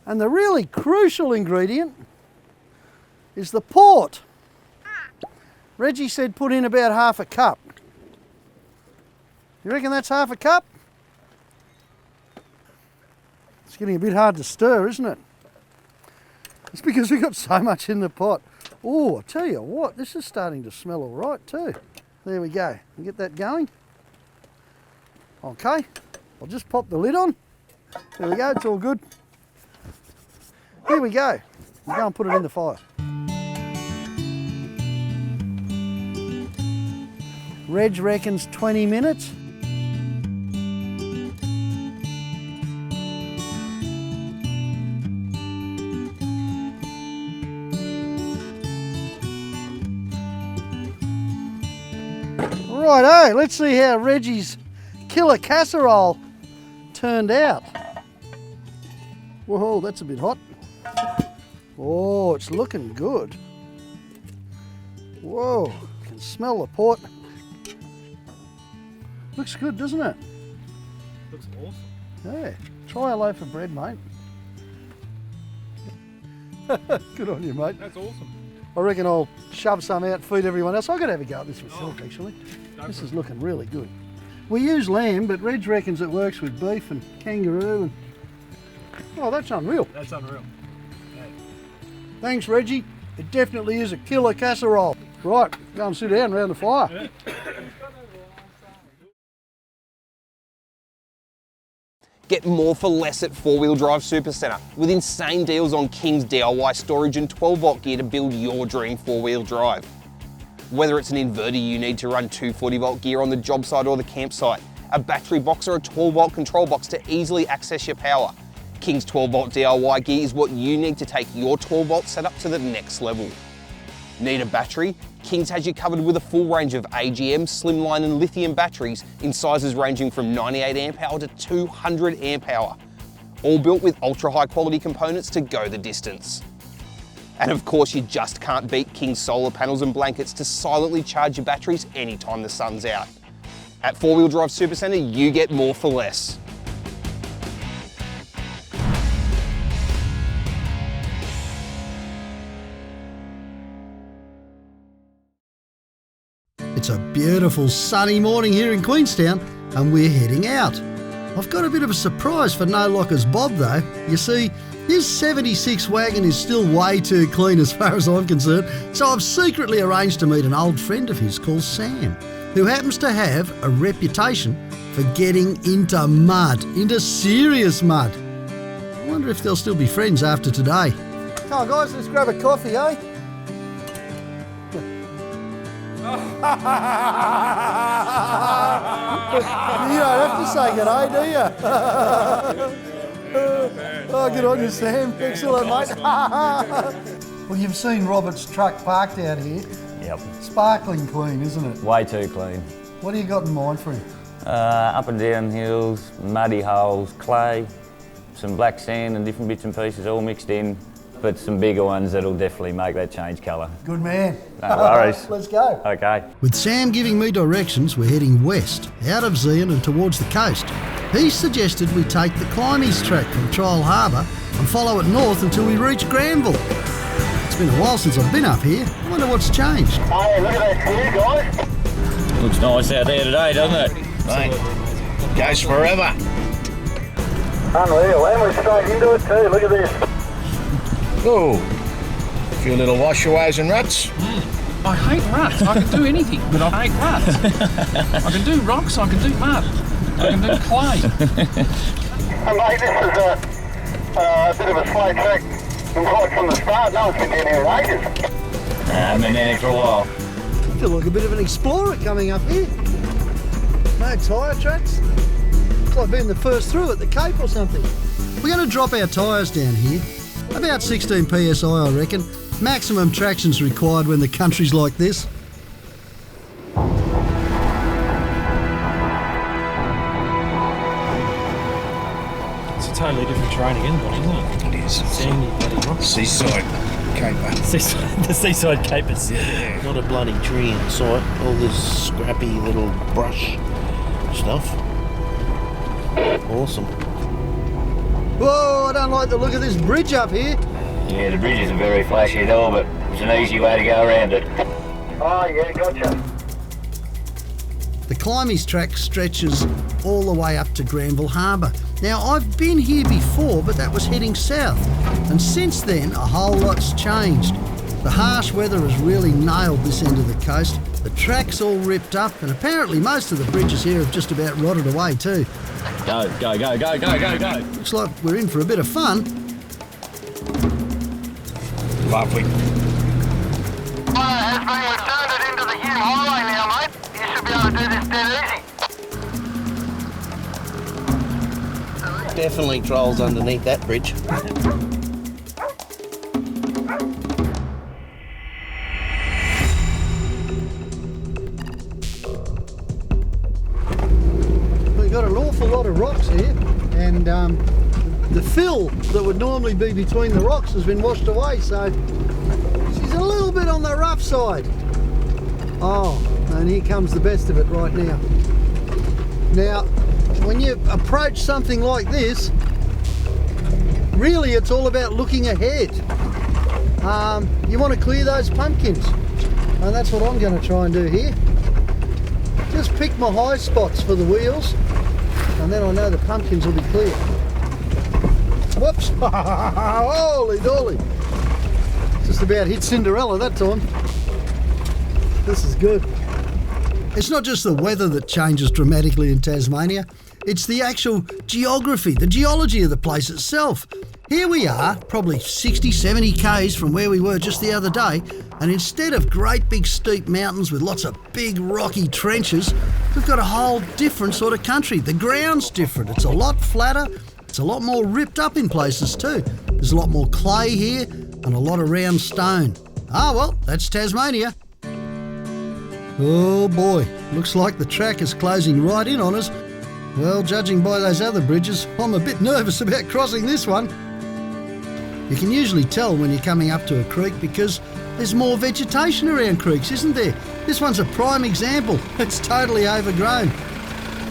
S9: And the really crucial ingredient is the port. Reggie said put in about half a cup. You reckon that's half a cup? It's getting a bit hard to stir, isn't it? It's because we've got so much in the pot. Oh, I tell you what, this is starting to smell all right too. There we go. We'll get that going. Okay, I'll just pop the lid on. There we go, it's all good. Here we go. We'll go and put it in the fire. Reg reckons 20 minutes. Righto, let's see how Reggie's killer casserole turned out. Whoa, that's a bit hot. Oh, it's looking good. Whoa, I can smell the port. Looks good, doesn't it?
S6: Looks awesome.
S9: Yeah, try a loaf of bread, mate. Good on you, mate.
S6: That's awesome.
S9: I reckon I'll shove some out, feed everyone else. I've got to have a go at this myself, actually. This is looking really good. We use lamb, but Reg reckons it works with beef and kangaroo. And oh, that's unreal.
S6: That's unreal. Yeah.
S9: Thanks, Reggie. It definitely is a killer casserole. Right, go and sit down around the fire.
S6: Yeah.
S2: Get more for less at 4-Wheel Drive Supacentre with insane deals on King's DIY storage and 12-volt gear to build your dream 4-wheel drive. Whether it's an inverter you need to run 240-volt gear on the job site or the campsite, a battery box or a 12-volt control box to easily access your power, King's 12-volt DIY gear is what you need to take your 12-volt setup to the next level. Need a battery? King's has you covered with a full range of AGM, slimline and lithium batteries in sizes ranging from 98 amp hour to 200 amp hour. All built with ultra high quality components to go the distance. And of course you just can't beat King's solar panels and blankets to silently charge your batteries anytime the sun's out. At 4-Wheel Drive Supacentre, you get more for less.
S1: It's a beautiful sunny morning here in Queenstown and we're heading out. I've got a bit of a surprise for No Lockers Bob though. You see, his 76 wagon is still way too clean as far as I'm concerned, so I've secretly arranged to meet an old friend of his called Sam, who happens to have a reputation for getting into mud, into serious mud. I wonder if they'll still be friends after today.
S9: Come on guys, let's grab a coffee, eh? You don't have to say good day, do you? Oh, good on you, Sam. Excellent, mate. Well, you've seen Robert's truck parked out here.
S11: Yep.
S9: Sparkling clean, isn't it?
S11: Way too clean.
S9: What do you got in mind for him?
S11: Up and down hills, muddy holes, clay, some black sand and different bits and pieces all mixed in, but some bigger ones that'll definitely make that change colour.
S9: Good man.
S11: No worries.
S9: Let's go.
S11: Okay.
S1: With Sam giving me directions, we're heading west, out of Zion and towards the coast. He suggested we take the Climbys track from Trial Harbour and follow it north until we reach Granville. It's been a while since I've been up here. I wonder what's changed.
S3: Hey, look at that view, guys.
S11: Looks nice out there today, doesn't it?
S7: Mate, goes forever.
S3: Unreal, and we're straight into it too. Look at this.
S7: Oh, a few little washaways and ruts.
S5: I hate ruts. I can do anything, but I hate ruts. I can do rocks, I can do mud, I can do clay.
S3: Mate, this is a bit of a slow track right from the start. No one's been down here in ages.
S11: I've been in it for a while.
S1: I feel like a bit of an explorer coming up here. No tyre tracks. It's like being the first through at the Cape or something. We're going to drop our tyres down here. About 16 PSI, I reckon. Maximum traction's required when the country's like this.
S10: It's a totally different terrain again, Bonnie, isn't it?
S7: It is.
S10: Sandy, bloody rocks.
S7: Seaside caper.
S10: The seaside capers.
S7: Yeah. Not a bloody tree in sight. All this scrappy little brush stuff. Awesome.
S1: Whoa, I don't like the look of this bridge up here.
S11: Yeah, the bridge isn't very flashy at all, but it's an easy way to go around it.
S3: Oh yeah, gotcha.
S1: The Climbys track stretches all the way up to Granville Harbour. Now, I've been here before, but that was heading south. And since then, a whole lot's changed. The harsh weather has really nailed this end of the coast. The track's all ripped up, and apparently most of the bridges here have just about rotted away too.
S11: Go, go, go, go, go, go, go.
S1: Looks like we're in for a bit of fun.
S7: Lovely.
S3: Has been returned it into the Hume Highway now, mate. You should be able to do this dead easy.
S7: Definitely trolls underneath that bridge.
S1: We've got an awful lot of rocks here, and the fill that would normally be between the rocks has been washed away, so she's a little bit on the rough side. Oh, and here comes the best of it right now. Now, when you approach something like this, really it's all about looking ahead. You want to clear those pumpkins, and that's what I'm going to try and do here. Just pick my high spots for the wheels, and then I know the pumpkins will be clear. Whoops! Holy dolly! Just about hit Cinderella that time. This is good. It's not just the weather that changes dramatically in Tasmania, it's the actual geography, the geology of the place itself. Here we are, probably 60, 70 k's from where we were just the other day, and instead of great big steep mountains with lots of big rocky trenches, we've got a whole different sort of country. The ground's different, it's a lot flatter, it's a lot more ripped up in places too. There's a lot more clay here and a lot of round stone. Ah well, that's Tasmania. Oh boy, looks like the track is closing right in on us. Well, judging by those other bridges, I'm a bit nervous about crossing this one. You can usually tell when you're coming up to a creek because there's more vegetation around creeks, isn't there? This one's a prime example. It's totally overgrown.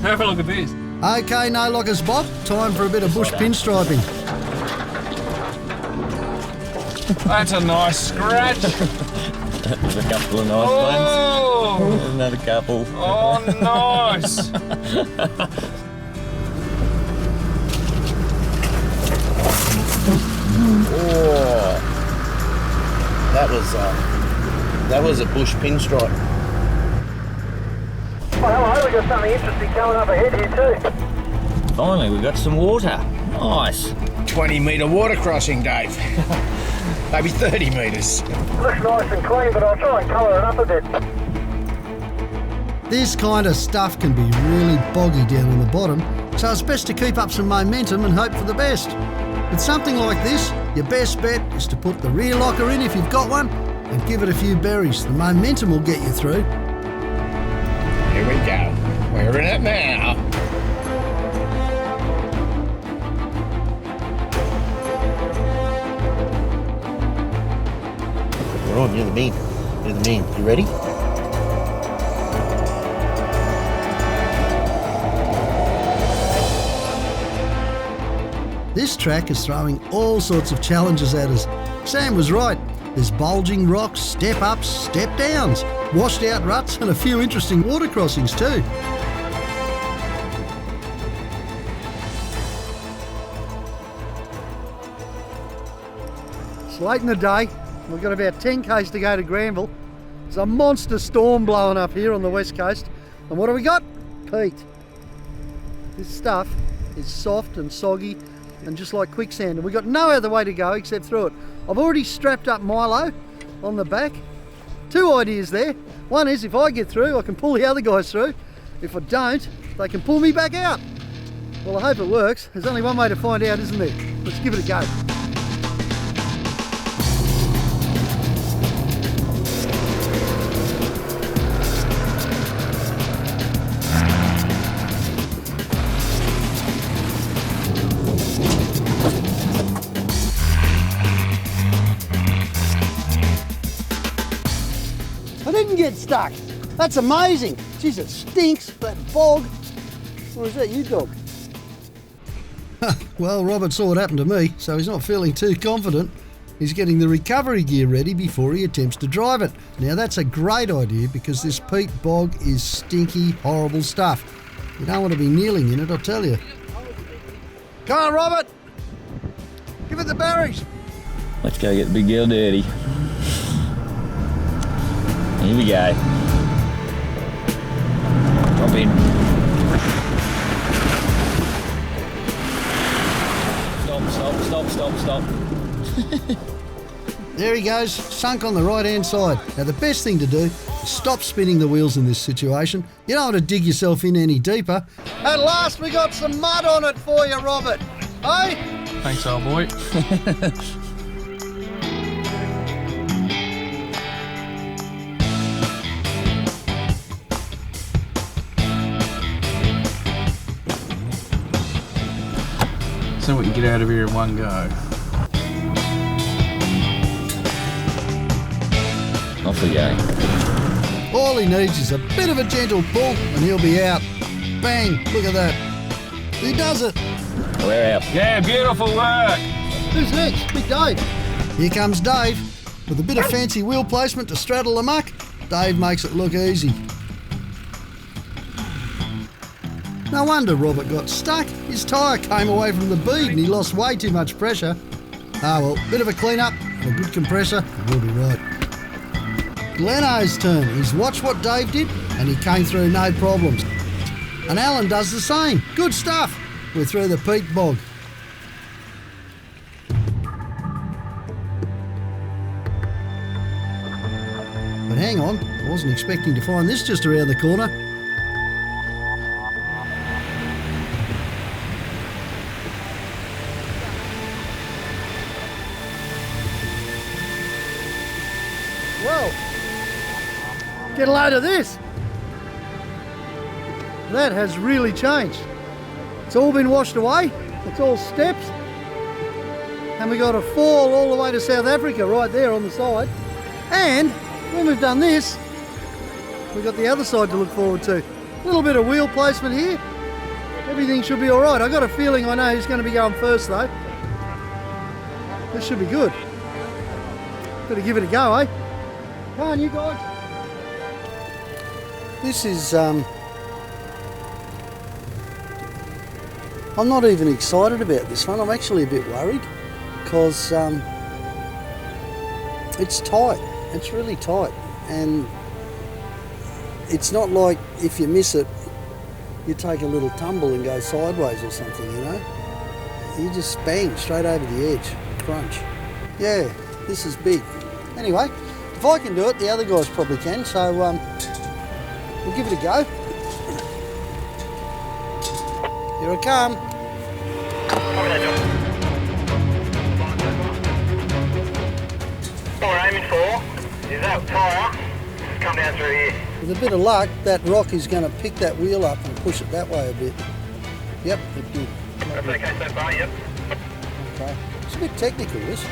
S10: Have a look at this.
S1: Okay, No Lockers Bob, time for a bit of bush pinstriping.
S5: That's a nice scratch.
S11: There's a couple of nice ones. There's another couple.
S5: Oh, nice!
S7: Oh, that was a bush pinstripe.
S3: Well, hello, we've got something interesting coming up ahead here too.
S11: Finally, we got some water. Nice.
S8: 20-metre water crossing, Dave. Maybe 30 metres.
S3: Looks nice and clean, but I'll try and colour it up a bit.
S1: This kind of stuff can be really boggy down on the bottom, so it's best to keep up some momentum and hope for the best. With something like this, your best bet is to put the rear locker in if you've got one and give it a few berries. The momentum will get you through.
S8: Here we go. We're in it now.
S7: We're on, you're the man. You're the man. You ready?
S1: This track is throwing all sorts of challenges at us. Sam was right. There's bulging rocks, step-ups, step-downs, washed-out ruts and a few interesting water crossings too.
S9: It's late in the day. We've got about 10 k's to go to Granville. There's a monster storm blowing up here on the west coast. And what do we got? Peat. This stuff is soft and soggy and just like quicksand, and we've got no other way to go except through it. I've already strapped up Milo on the back. Two ideas there. One is if I get through, I can pull the other guys through. If I don't, they can pull me back out. Well, I hope it works. There's only one way to find out, isn't there? Let's give it a go. I didn't get stuck. That's amazing. Jeez, it stinks, that bog. Or is that you, dog?
S1: Well, Robert saw what happened to me, so he's not feeling too confident. He's getting the recovery gear ready before he attempts to drive it. Now that's a great idea because this peat bog is stinky, horrible stuff. You don't want to be kneeling in it, I'll tell you. Come on, Robert. Give it the berries.
S11: Let's go get the big girl dirty. Here we go. Drop in. Stop.
S1: There he goes, sunk on the right-hand side. Now the best thing to do is stop spinning the wheels in this situation. You don't want to dig yourself in any deeper.
S9: At last we got some mud on it for you, Robert. Hey?
S5: Thanks, old boy. So we can get out of here in one go.
S11: Off we go.
S1: All he needs is a bit of a gentle pull and he'll be out. Bang, look at that. He does it.
S11: We're out.
S5: Yeah, beautiful work.
S9: Who's next? Big Dave.
S1: Here comes Dave. With a bit of fancy wheel placement to straddle the muck, Dave makes it look easy. No wonder Robert got stuck. His tyre came away from the bead and he lost way too much pressure. Ah well, bit of a clean up and a good compressor and we'll be right. Leno's turn. He's watched what Dave did and he came through no problems. And Alan does the same. Good stuff. We're through the peat bog. But hang on, I wasn't expecting to find this just around the corner.
S9: Well, get a load of this. That has really changed. It's all been washed away. It's all steps. And we got a fall all the way to South Africa right there on the side. And when we've done this, we've got the other side to look forward to. A little bit of wheel placement here. Everything should be all right. I've got a feeling I know who's going to be going first though. This should be good. Better give it a go, eh? Come on, you guys. This is, I'm not even excited about this one. I'm actually a bit worried because it's tight. It's really tight. And it's not like if you miss it, you take a little tumble and go sideways or something, you know? You just bang straight over the edge. Crunch. Yeah, this is big. Anyway, if I can do it, the other guys probably can, so we'll give it a go. Here I come.
S8: What we're aiming for is that tyre come down through here.
S9: With a bit of luck, that rock is going to pick that wheel up and push it that way a bit. Yep, it did.
S8: That's okay so far, yep.
S9: Okay. It's a bit technical, this.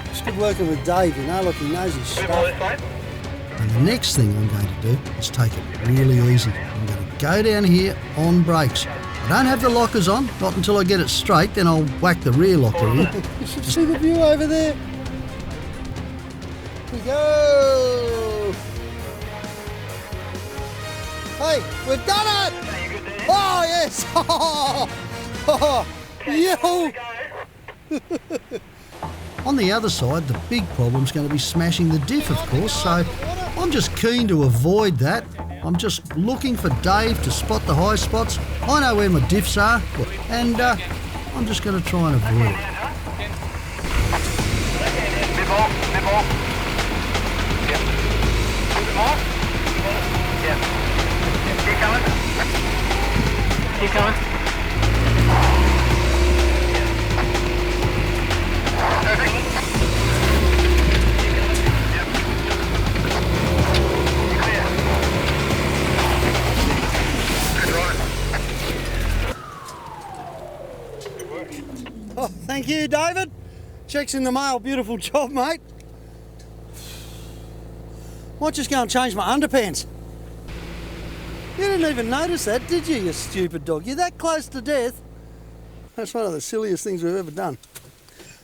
S9: It's good working with Dave, you know, look, he knows his stuff.
S1: And the next thing I'm going to do is take it really easy. I'm going to go down here on brakes. I don't have the lockers on, not until I get it straight, then I'll whack the rear locker in.
S9: You should see the view over there. Here we go. Hey, we've done it! Oh, yes! Yo!
S1: On the other side, the big problem's going to be smashing the diff, of course, so I'm just keen to avoid that. I'm just looking for Dave to spot the high spots. I know where my diffs are, and I'm just going to try and avoid it.
S8: Bit more. Yep. Bit more. Yep. Keep coming. Keep coming. Perfect.
S9: Oh, thank you, David. Check's in the mail. Beautiful job, mate. Might just go and change my underpants. You didn't even notice that, did you, you stupid dog? You're that close to death. That's one of the silliest things we've ever done.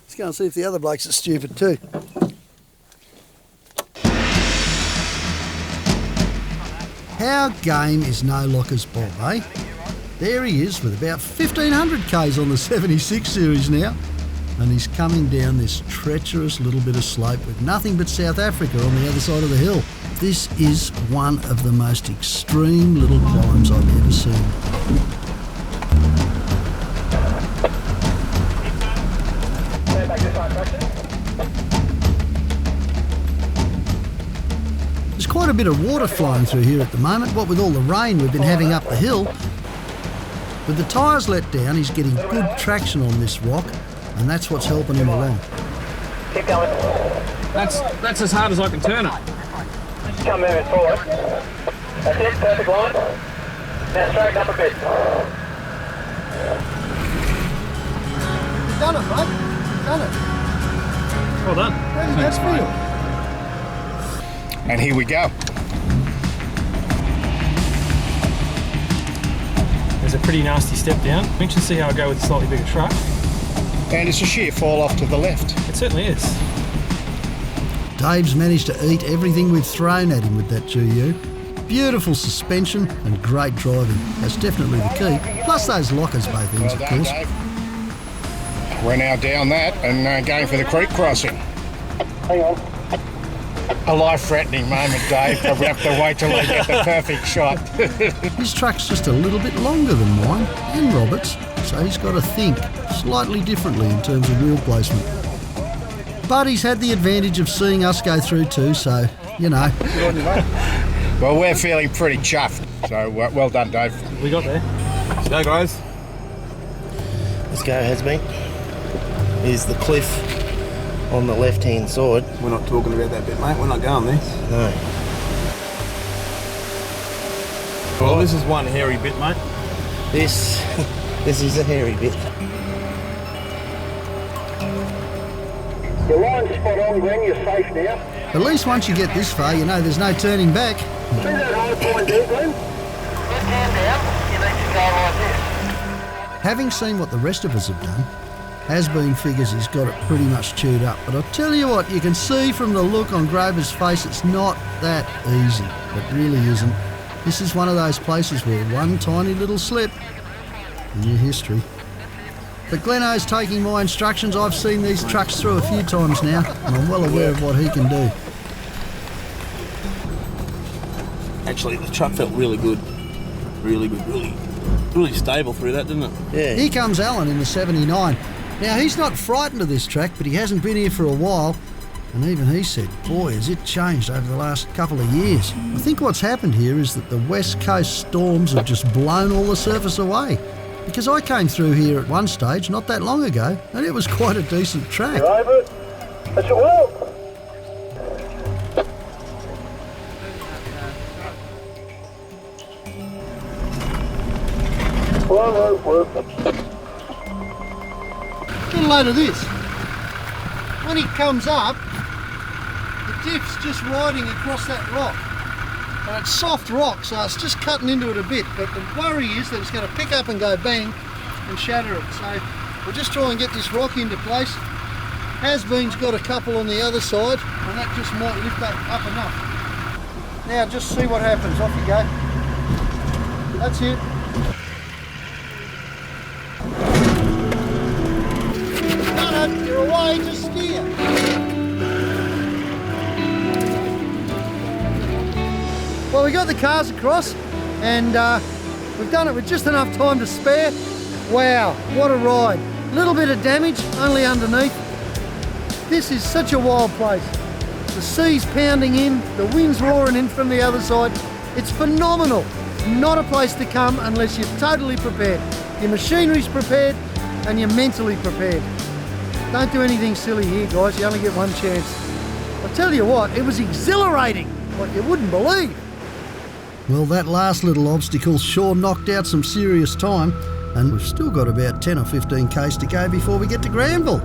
S9: Let's go and see if the other blokes are stupid too.
S1: How game is No Lockers Bob, eh? There he is with about 1,500 Ks on the 76 series now. And he's coming down this treacherous little bit of slope with nothing but South Africa on the other side of the hill. This is one of the most extreme little climbs I've ever seen. There's quite a bit of water flowing through here at the moment, what with all the rain we've been having up the hill. With the tyres let down, he's getting good traction on this rock, and that's what's helping him along.
S8: Keep going.
S5: That's as hard as I can turn it.
S8: Come moving forward. That's it, perfect line. Now straighten up a bit.
S9: You've done it, mate. You've done it.
S5: Well done.
S9: How did that feel?
S8: And here we go.
S10: There's a pretty nasty step down. We can see how I go with a slightly bigger truck.
S8: And it's a sheer fall off to the left.
S10: It certainly is.
S1: Dave's managed to eat everything we've thrown at him with that GU. Beautiful suspension and great driving. That's definitely the key. Plus those lockers both ends, of course.
S8: Dave. We're now down that and going for the creek crossing. Hang on. A life-threatening moment, Dave. But we have to wait till we get the perfect shot.
S1: His truck's just a little bit longer than mine and Robert's, so he's got to think slightly differently in terms of wheel placement. But he's had the advantage of seeing us go through too, so, you know.
S8: Well, we're feeling pretty chuffed, so well done, Dave.
S10: We got there.
S5: Let's go, guys.
S7: Let's go, Hasbeen. Here's the cliff on the left-hand side.
S5: We're not talking about that bit, mate. We're not going there.
S7: No.
S5: Well, this is one hairy bit, mate.
S7: This is a hairy bit.
S3: Your line's spot on, Glenn. You're safe now.
S1: At least once you get this far, you know there's no turning back.
S3: See that high point there, Glenn? Left hand down. You need to go like this.
S1: Having seen what the rest of us have done, Has-been figures he's got it pretty much chewed up. But I'll tell you what, you can see from the look on Grover's face it's not that easy. It really isn't. This is one of those places where one tiny little slip in your history. But Gleno's taking my instructions. I've seen these trucks through a few times now, and I'm well aware of what he can do.
S7: Actually, the truck felt really good. Really good, really stable through that, didn't it? Yeah.
S1: Here comes Alan in the 79. Now, he's not frightened of this track, but he hasn't been here for a while. And even he said, boy, has it changed over the last couple of years. I think what's happened here is that the West Coast storms have just blown all the surface away. Because I came through here at one stage not that long ago, and it was quite a decent track.
S3: You're over it? That's your will.
S9: Get a load of this. When he comes up, the diff's just riding across that rock. And it's soft rock, so it's just cutting into it a bit. But the worry is that it's going to pick up and go bang and shatter it. So we'll just try and get this rock into place. Has-been's got a couple on the other side, and that just might lift that up enough. Now just see what happens. Off you go. That's it. No, you're away, just steer. Well, we got the cars across, and we've done it with just enough time to spare. Wow, what a ride. A little bit of damage, only underneath. This is such a wild place. The sea's pounding in, the wind's roaring in from the other side. It's phenomenal. Not a place to come unless you're totally prepared. Your machinery's prepared, and you're mentally prepared. Don't do anything silly here, guys. You only get one chance. I'll tell you what, it was exhilarating, like you wouldn't believe.
S1: Well, that last little obstacle sure knocked out some serious time, and we've still got about 10 or 15 k's to go before we get to Granville.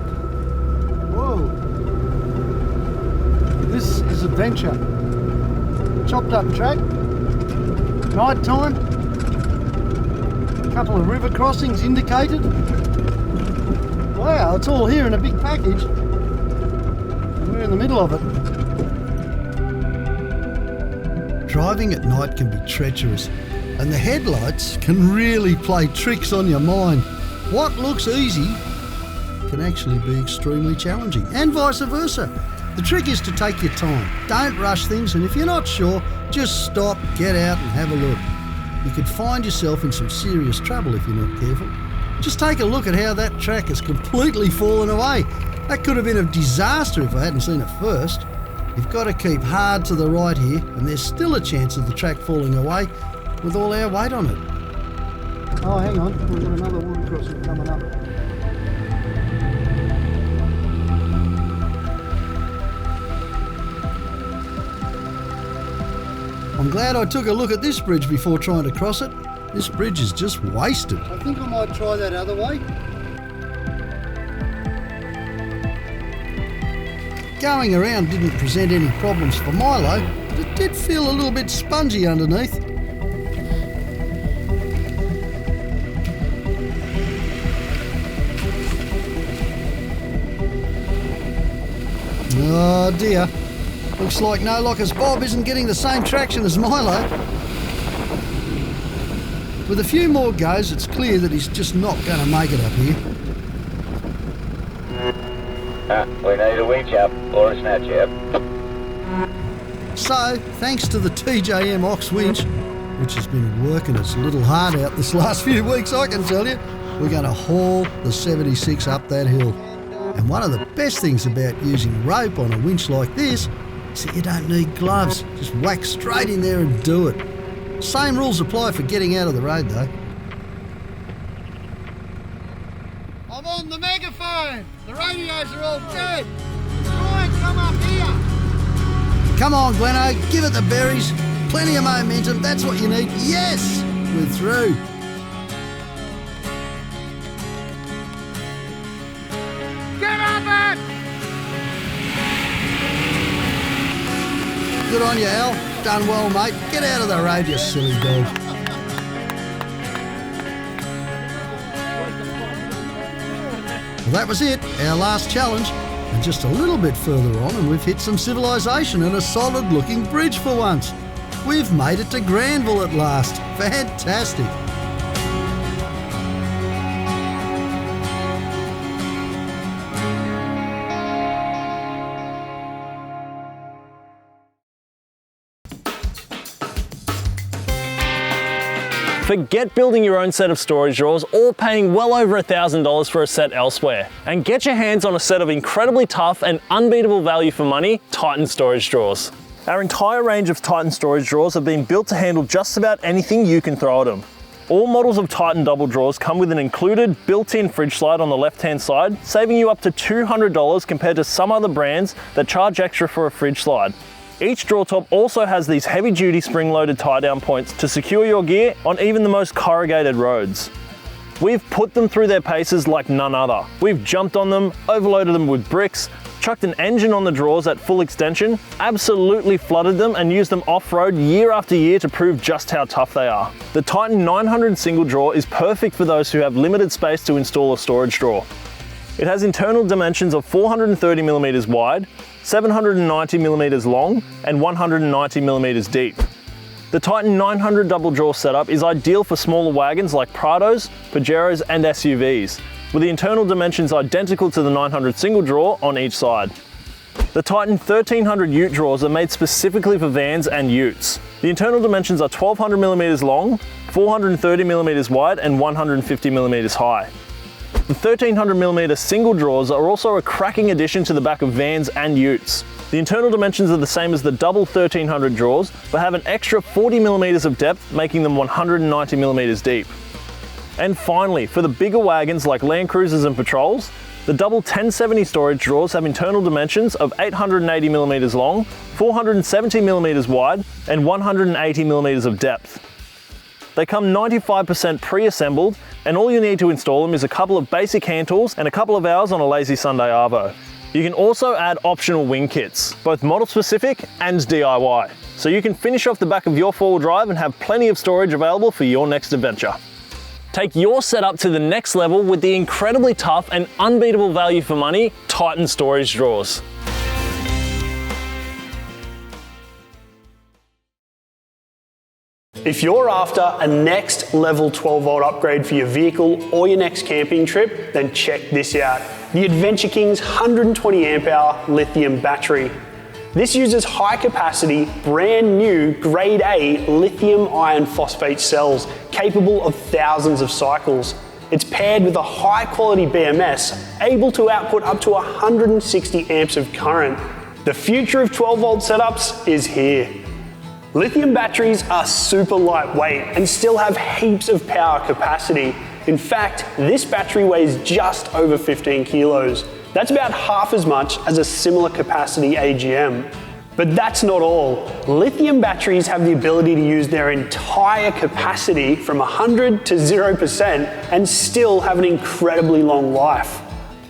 S9: Whoa. This is adventure. Chopped up track. Night time. A couple of river crossings indicated. Wow, it's all here in a big package. We're in the middle of it.
S1: Driving at night can be treacherous, and the headlights can really play tricks on your mind. What looks easy can actually be extremely challenging, and vice versa. The trick is to take your time. Don't rush things, and if you're not sure, just stop, get out and have a look. You could find yourself in some serious trouble if you're not careful. Just take a look at how that track has completely fallen away. That could have been a disaster if I hadn't seen it first. You've got to keep hard to the right here, and there's still a chance of the track falling away with all our weight on it.
S9: Oh, hang on, we've got another water crossing coming up.
S1: I'm glad I took a look at this bridge before trying to cross it. This bridge is just wasted.
S9: I think I might try that other way.
S1: Going around didn't present any problems for Milo, but it did feel a little bit spongy underneath. Oh dear. Looks like No Lockers Bob isn't getting the same traction as Milo. With a few more goes, it's clear that he's just not going to make it up here.
S12: We need a winch up or a snatch up.
S1: So, thanks to the TJM Ox winch, which has been working its little heart out this last few weeks, I can tell you, we're going to haul the 76 up that hill. And one of the best things about using rope on a winch like this is that you don't need gloves. Just whack straight in there and do it. Same rules apply for getting out of the road though.
S9: I'm on the megaphone. The radios are all dead. Try and come up here.
S1: Come on, Gleno, give it the berries. Plenty of momentum, that's what you need. Yes, we're through.
S9: Get up it!
S1: Good on you, Al. Done well, mate. Get out of the road, you silly dog. Well, that was it, our last challenge. And just a little bit further on and we've hit some civilization and a solid looking bridge for once. We've made it to Granville at last. Fantastic.
S13: Forget building your own set of storage drawers or paying well over $1,000 for a set elsewhere, and get your hands on a set of incredibly tough and unbeatable value for money Titan storage drawers. Our entire range of Titan storage drawers have been built to handle just about anything you can throw at them. All models of Titan double drawers come with an included built-in fridge slide on the left-hand side, saving you up to $200 compared to some other brands that charge extra for a fridge slide. Each drawer top also has these heavy-duty spring-loaded tie-down points to secure your gear on even the most corrugated roads. We've put them through their paces like none other. We've jumped on them, overloaded them with bricks, chucked an engine on the drawers at full extension, absolutely flooded them and used them off-road year after year to prove just how tough they are. The Titan 900 single drawer is perfect for those who have limited space to install a storage drawer. It has internal dimensions of 430mm wide, 790mm long, and 190mm deep. The Titan 900 double drawer setup is ideal for smaller wagons like Prados, Pajeros, and SUVs, with the internal dimensions identical to the 900 single drawer on each side. The Titan 1300 ute drawers are made specifically for vans and utes. The internal dimensions are 1200mm long, 430mm wide, and 150mm high. The 1300mm single drawers are also a cracking addition to the back of vans and utes. The internal dimensions are the same as the double 1300 drawers, but have an extra 40mm of depth, making them 190mm deep. And finally, for the bigger wagons like Land Cruisers and Patrols, the double 1070 storage drawers have internal dimensions of 880mm long, 470mm wide, and 180mm of depth. They come 95% pre-assembled, and all you need to install them is a couple of basic hand tools and a couple of hours on a lazy Sunday arvo. You can also add optional wing kits, both model specific and DIY, so you can finish off the back of your four-wheel drive and have plenty of storage available for your next adventure. Take your setup to the next level with the incredibly tough and unbeatable value for money Titan storage drawers.
S14: If you're after a next level 12 volt upgrade for your vehicle or your next camping trip, then check this out. The Adventure King's 120 amp hour lithium battery. This uses high capacity, brand new grade A lithium iron phosphate cells capable of thousands of cycles. It's paired with a high quality BMS able to output up to 160 amps of current. The future of 12 volt setups is here. Lithium batteries are super lightweight and still have heaps of power capacity. In fact, this battery weighs just over 15 kilos. That's about half as much as a similar capacity AGM. But that's not all. Lithium batteries have the ability to use their entire capacity from 100 to 0% and still have an incredibly long life.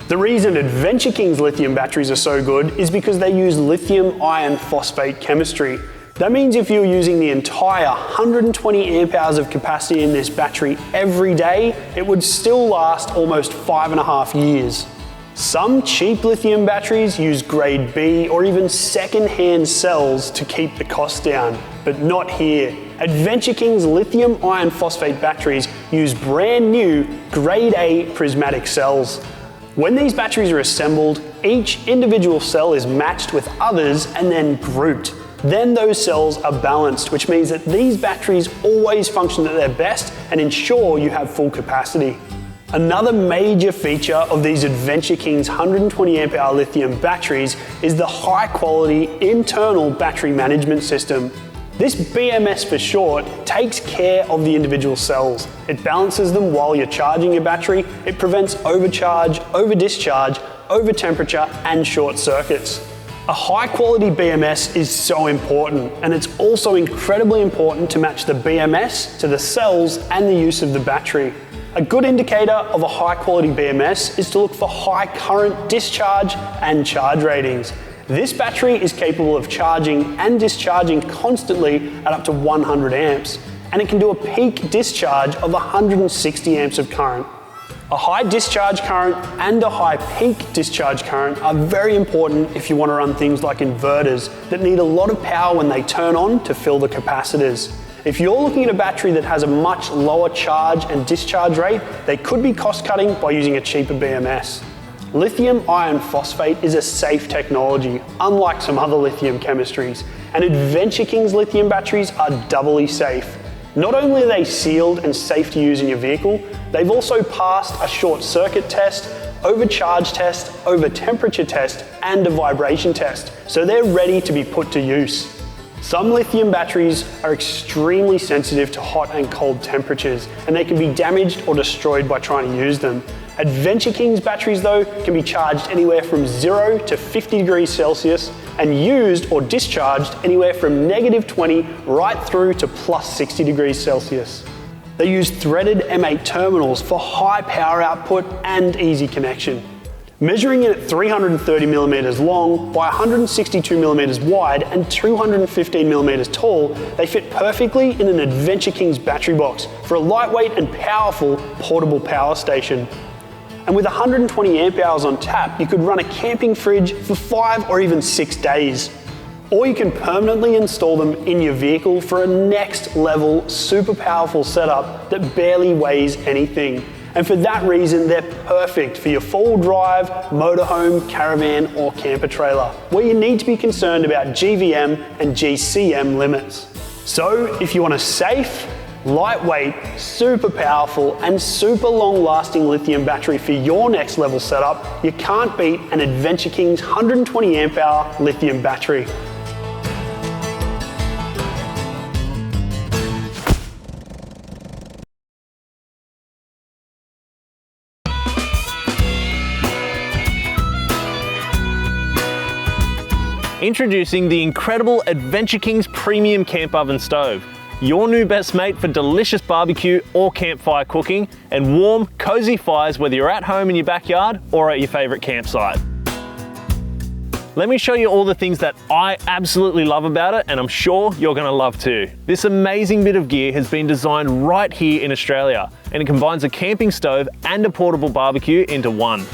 S14: The reason Adventure King's lithium batteries are so good is because they use lithium iron phosphate chemistry. That means if you're using the entire 120 amp hours of capacity in this battery every day, it would still last almost 5.5 years. Some cheap lithium batteries use grade B or even second-hand cells to keep the cost down, but not here. Adventure King's lithium iron phosphate batteries use brand new grade A prismatic cells. When these batteries are assembled, each individual cell is matched with others and then grouped. Then those cells are balanced, which means that these batteries always function at their best and ensure you have full capacity. Another major feature of these Adventure King's 120 amp hour lithium batteries is the high quality internal battery management system. This BMS for short takes care of the individual cells. It balances them while you're charging your battery. It prevents overcharge, over discharge, over temperature, and short circuits. A high quality BMS is so important, and it's also incredibly important to match the BMS to the cells and the use of the battery. A good indicator of a high quality BMS is to look for high current discharge and charge ratings. This battery is capable of charging and discharging constantly at up to 100 amps, and it can do a peak discharge of 160 amps of current. A high discharge current and a high peak discharge current are very important if you want to run things like inverters that need a lot of power when they turn on to fill the capacitors. If you're looking at a battery that has a much lower charge and discharge rate, they could be cost cutting by using a cheaper BMS. Lithium iron phosphate is a safe technology, unlike some other lithium chemistries, and Adventure King's lithium batteries are doubly safe. Not only are they sealed and safe to use in your vehicle, they've also passed a short circuit test, overcharge test, over temperature test, and a vibration test, so they're ready to be put to use. Some lithium batteries are extremely sensitive to hot and cold temperatures, and they can be damaged or destroyed by trying to use them. Adventure King's batteries though can be charged anywhere from 0 to 50 degrees Celsius and used or discharged anywhere from -20 right through to +60 degrees Celsius. They use threaded M8 terminals for high power output and easy connection. Measuring in at 330mm long by 162mm wide and 215mm tall, they fit perfectly in an Adventure King's battery box for a lightweight and powerful portable power station. And with 120 amp hours on tap, you could run a camping fridge for 5 or even 6 days. Or you can permanently install them in your vehicle for a next level, super powerful setup that barely weighs anything. And for that reason, they're perfect for your four-wheel drive, motorhome, caravan, or camper trailer, where you need to be concerned about GVM and GCM limits. So if you want a safe, lightweight, super powerful, and super long-lasting lithium battery for your next level setup, you can't beat an Adventure King's 120 amp hour lithium battery.
S13: Introducing the incredible Adventure King's Premium Camp Oven Stove. Your new best mate for delicious barbecue or campfire cooking and warm, cozy fires whether you're at home in your backyard or at your favorite campsite. Let me show you all the things that I absolutely love about it, and I'm sure you're gonna love too. This amazing bit of gear has been designed right here in Australia, and it combines a camping stove and a portable barbecue into one.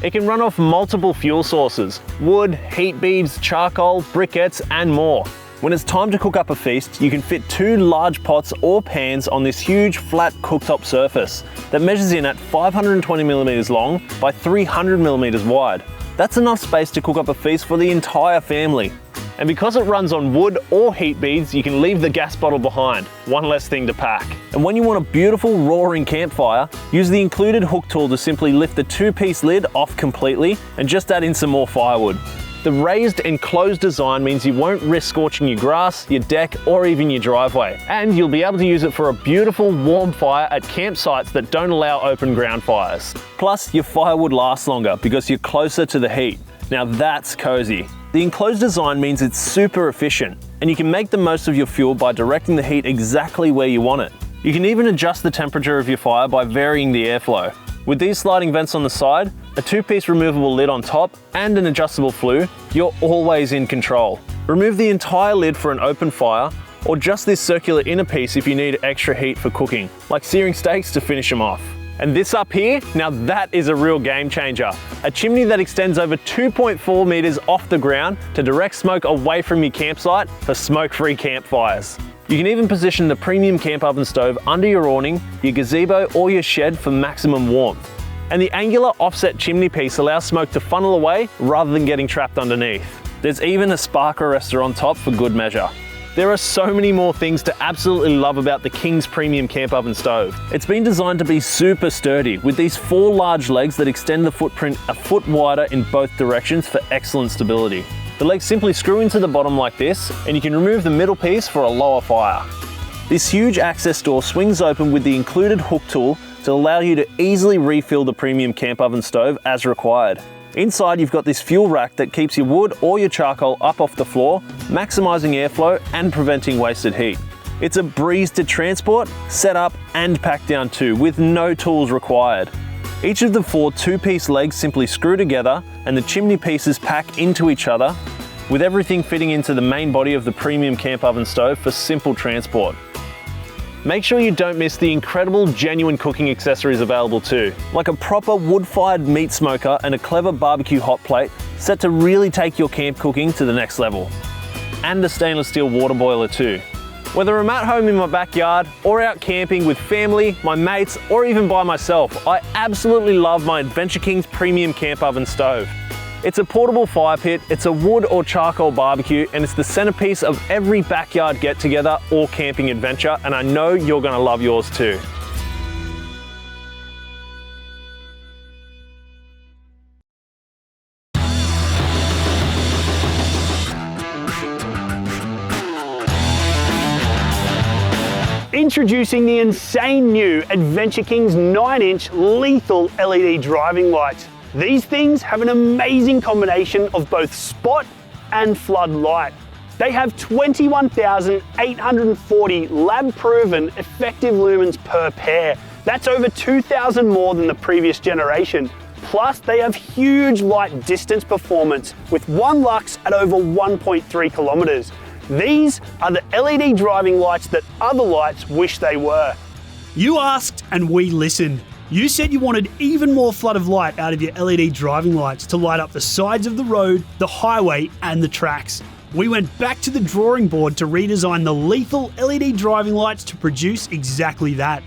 S13: It can run off multiple fuel sources: wood, heat beads, charcoal, briquettes, and more. When it's time to cook up a feast, you can fit 2 large pots or pans on this huge flat cooktop surface that measures in at 520mm long by 300mm wide. That's enough space to cook up a feast for the entire family. And because it runs on wood or heat beads, you can leave the gas bottle behind, one less thing to pack. And when you want a beautiful roaring campfire, use the included hook tool to simply lift the 2-piece lid off completely and just add in some more firewood. The raised and closed design means you won't risk scorching your grass, your deck, or even your driveway. And you'll be able to use it for a beautiful warm fire at campsites that don't allow open ground fires. Plus, your firewood lasts longer because you're closer to the heat. Now that's cozy. The enclosed design means it's super efficient, and you can make the most of your fuel by directing the heat exactly where you want it. You can even adjust the temperature of your fire by varying the airflow. With these sliding vents on the side, a 2-piece removable lid on top, and an adjustable flue, you're always in control. Remove the entire lid for an open fire, or just this circular inner piece if you need extra heat for cooking, like searing steaks to finish them off. And this up here, now that is a real game changer. A chimney that extends over 2.4 meters off the ground to direct smoke away from your campsite for smoke-free campfires. You can even position the premium camp oven stove under your awning, your gazebo, or your shed for maximum warmth. And the angular offset chimney piece allows smoke to funnel away rather than getting trapped underneath. There's even a spark arrestor on top for good measure. There are so many more things to absolutely love about the King's Premium Camp Oven Stove. It's been designed to be super sturdy with these 4 large legs that extend the footprint a foot wider in both directions for excellent stability. The legs simply screw into the bottom like this, and you can remove the middle piece for a lower fire. This huge access door swings open with the included hook tool to allow you to easily refill the Premium Camp Oven Stove as required. Inside, you've got this fuel rack that keeps your wood or your charcoal up off the floor, maximising airflow and preventing wasted heat. It's a breeze to transport, set up and pack down too, with no tools required. Each of the 4 2-piece legs simply screw together and the chimney pieces pack into each other, with everything fitting into the main body of the Premium Camp Oven Stove for simple transport. Make sure you don't miss the incredible genuine cooking accessories available too, like a proper wood-fired meat smoker and a clever barbecue hot plate set to really take your camp cooking to the next level. And a stainless steel water boiler too. Whether I'm at home in my backyard or out camping with family, my mates, or even by myself, I absolutely love my Adventure Kings premium camp oven stove. It's a portable fire pit, it's a wood or charcoal barbecue, and it's the centerpiece of every backyard get-together or camping adventure, and I know you're gonna love yours too.
S14: Introducing the insane new Adventure Kings 9-inch lethal LED driving lights. These things have an amazing combination of both spot and flood light. They have 21,840 lab-proven effective lumens per pair. That's over 2,000 more than the previous generation. Plus, they have huge light distance performance with 1 lux at over 1.3 kilometers. These are the LED driving lights that other lights wish they were. You asked and we listened. You said you wanted even more flood of light out of your LED driving lights to light up the sides of the road, the highway and the tracks. We went back to the drawing board to redesign the lethal LED driving lights to produce exactly that.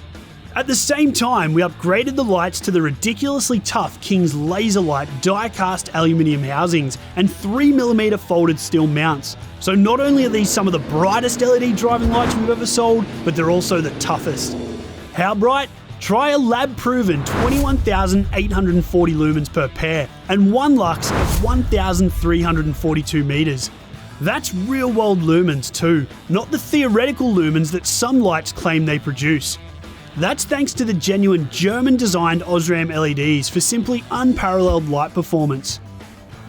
S14: At the same time, we upgraded the lights to the ridiculously tough Kings Laser Light die-cast aluminium housings and 3mm folded steel mounts. So not only are these some of the brightest LED driving lights we've ever sold, but they're also the toughest. How bright? Try a lab-proven 21,840 lumens per pair and 1 lux of 1,342 meters. That's real-world lumens too, not the theoretical lumens that some lights claim they produce. That's thanks to the genuine German-designed Osram LEDs for simply unparalleled light performance.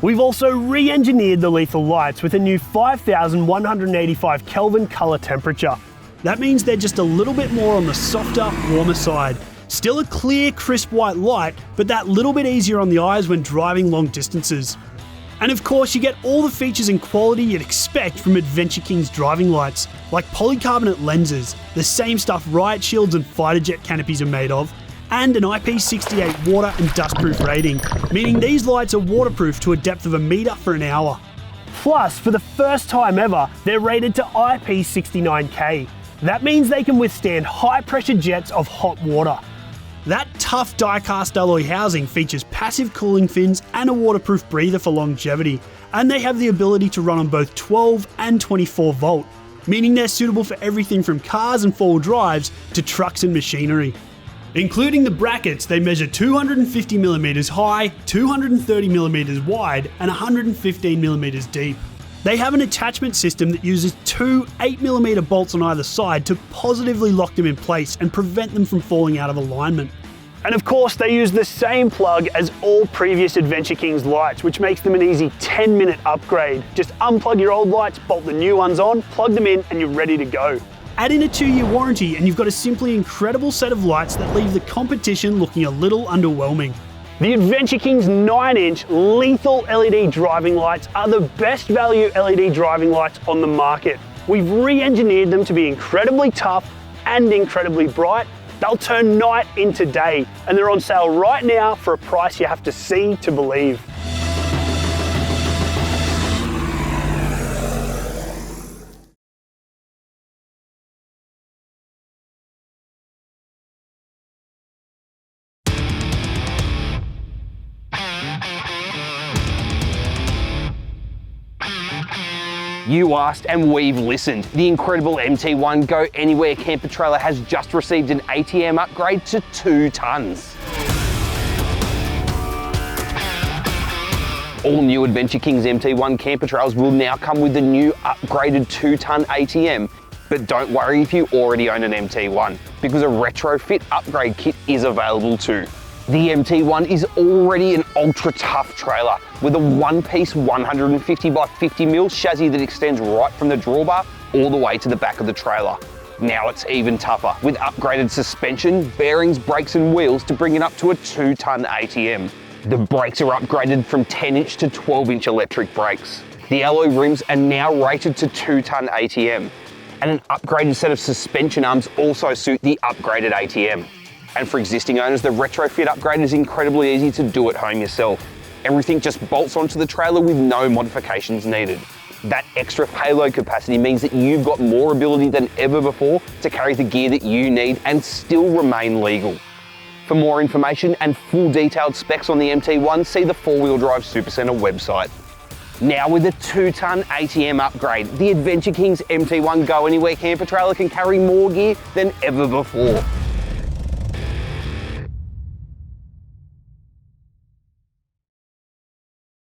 S14: We've also re-engineered the lethal lights with a new 5,185 Kelvin colour temperature. That means they're just a little bit more on the softer, warmer side. Still a clear, crisp white light, but that little bit easier on the eyes when driving long distances. And of course, you get all the features and quality you'd expect from Adventure Kings driving lights, like polycarbonate lenses, the same stuff riot shields and fighter jet canopies are made of, and an IP68 water and dustproof rating, meaning these lights are waterproof to a depth of 1 meter for an hour. Plus, for the first time ever, they're rated to IP69K. That means they can withstand high-pressure jets of hot water. That tough die-cast alloy housing features passive cooling fins and a waterproof breather for longevity, and they have the ability to run on both 12 and 24 volt, meaning they're suitable for everything from cars and four-wheel drives to trucks and machinery. Including the brackets, they measure 250mm high, 230mm wide, and 115mm deep. They have an attachment system that uses 2 8mm bolts on either side to positively lock them in place and prevent them from falling out of alignment. And of course, they use the same plug as all previous Adventure Kings lights, which makes them an easy 10-minute upgrade. Just unplug your old lights, bolt the new ones on, plug them in, and you're ready to go. Add in a 2-year warranty and you've got a simply incredible set of lights that leave the competition looking a little underwhelming. The Adventure Kings 9-inch lethal LED driving lights are the best value LED driving lights on the market. We've re-engineered them to be incredibly tough and incredibly bright. They'll turn night into day, and they're on sale right now for a price you have to see to believe.
S2: You asked and we've listened. The incredible MT1 Go Anywhere camper trailer has just received an ATM upgrade to 2 tons. All new Adventure Kings MT1 camper trailers will now come with the new upgraded 2-ton ATM. But don't worry if you already own an MT1, because a retrofit upgrade kit is available too. The MT1 is already an ultra tough trailer with a one-piece 150x50mm chassis that extends right from the drawbar all the way to the back of the trailer. Now it's even tougher with upgraded suspension, bearings, brakes and wheels to bring it up to a 2-ton ATM. The brakes are upgraded from 10-inch to 12-inch electric brakes. The alloy rims are now rated to 2-ton ATM. And an upgraded set of suspension arms also suit the upgraded ATM. And for existing owners, the retrofit upgrade is incredibly easy to do at home yourself. Everything just bolts onto the trailer with no modifications needed. That extra payload capacity means that you've got more ability than ever before to carry the gear that you need and still remain legal. For more information and full detailed specs on the MT1, see the 4-wheel drive Supacentre website. Now with a 2-ton ATM upgrade, the Adventure King's MT1 Go Anywhere camper trailer can carry more gear than ever before.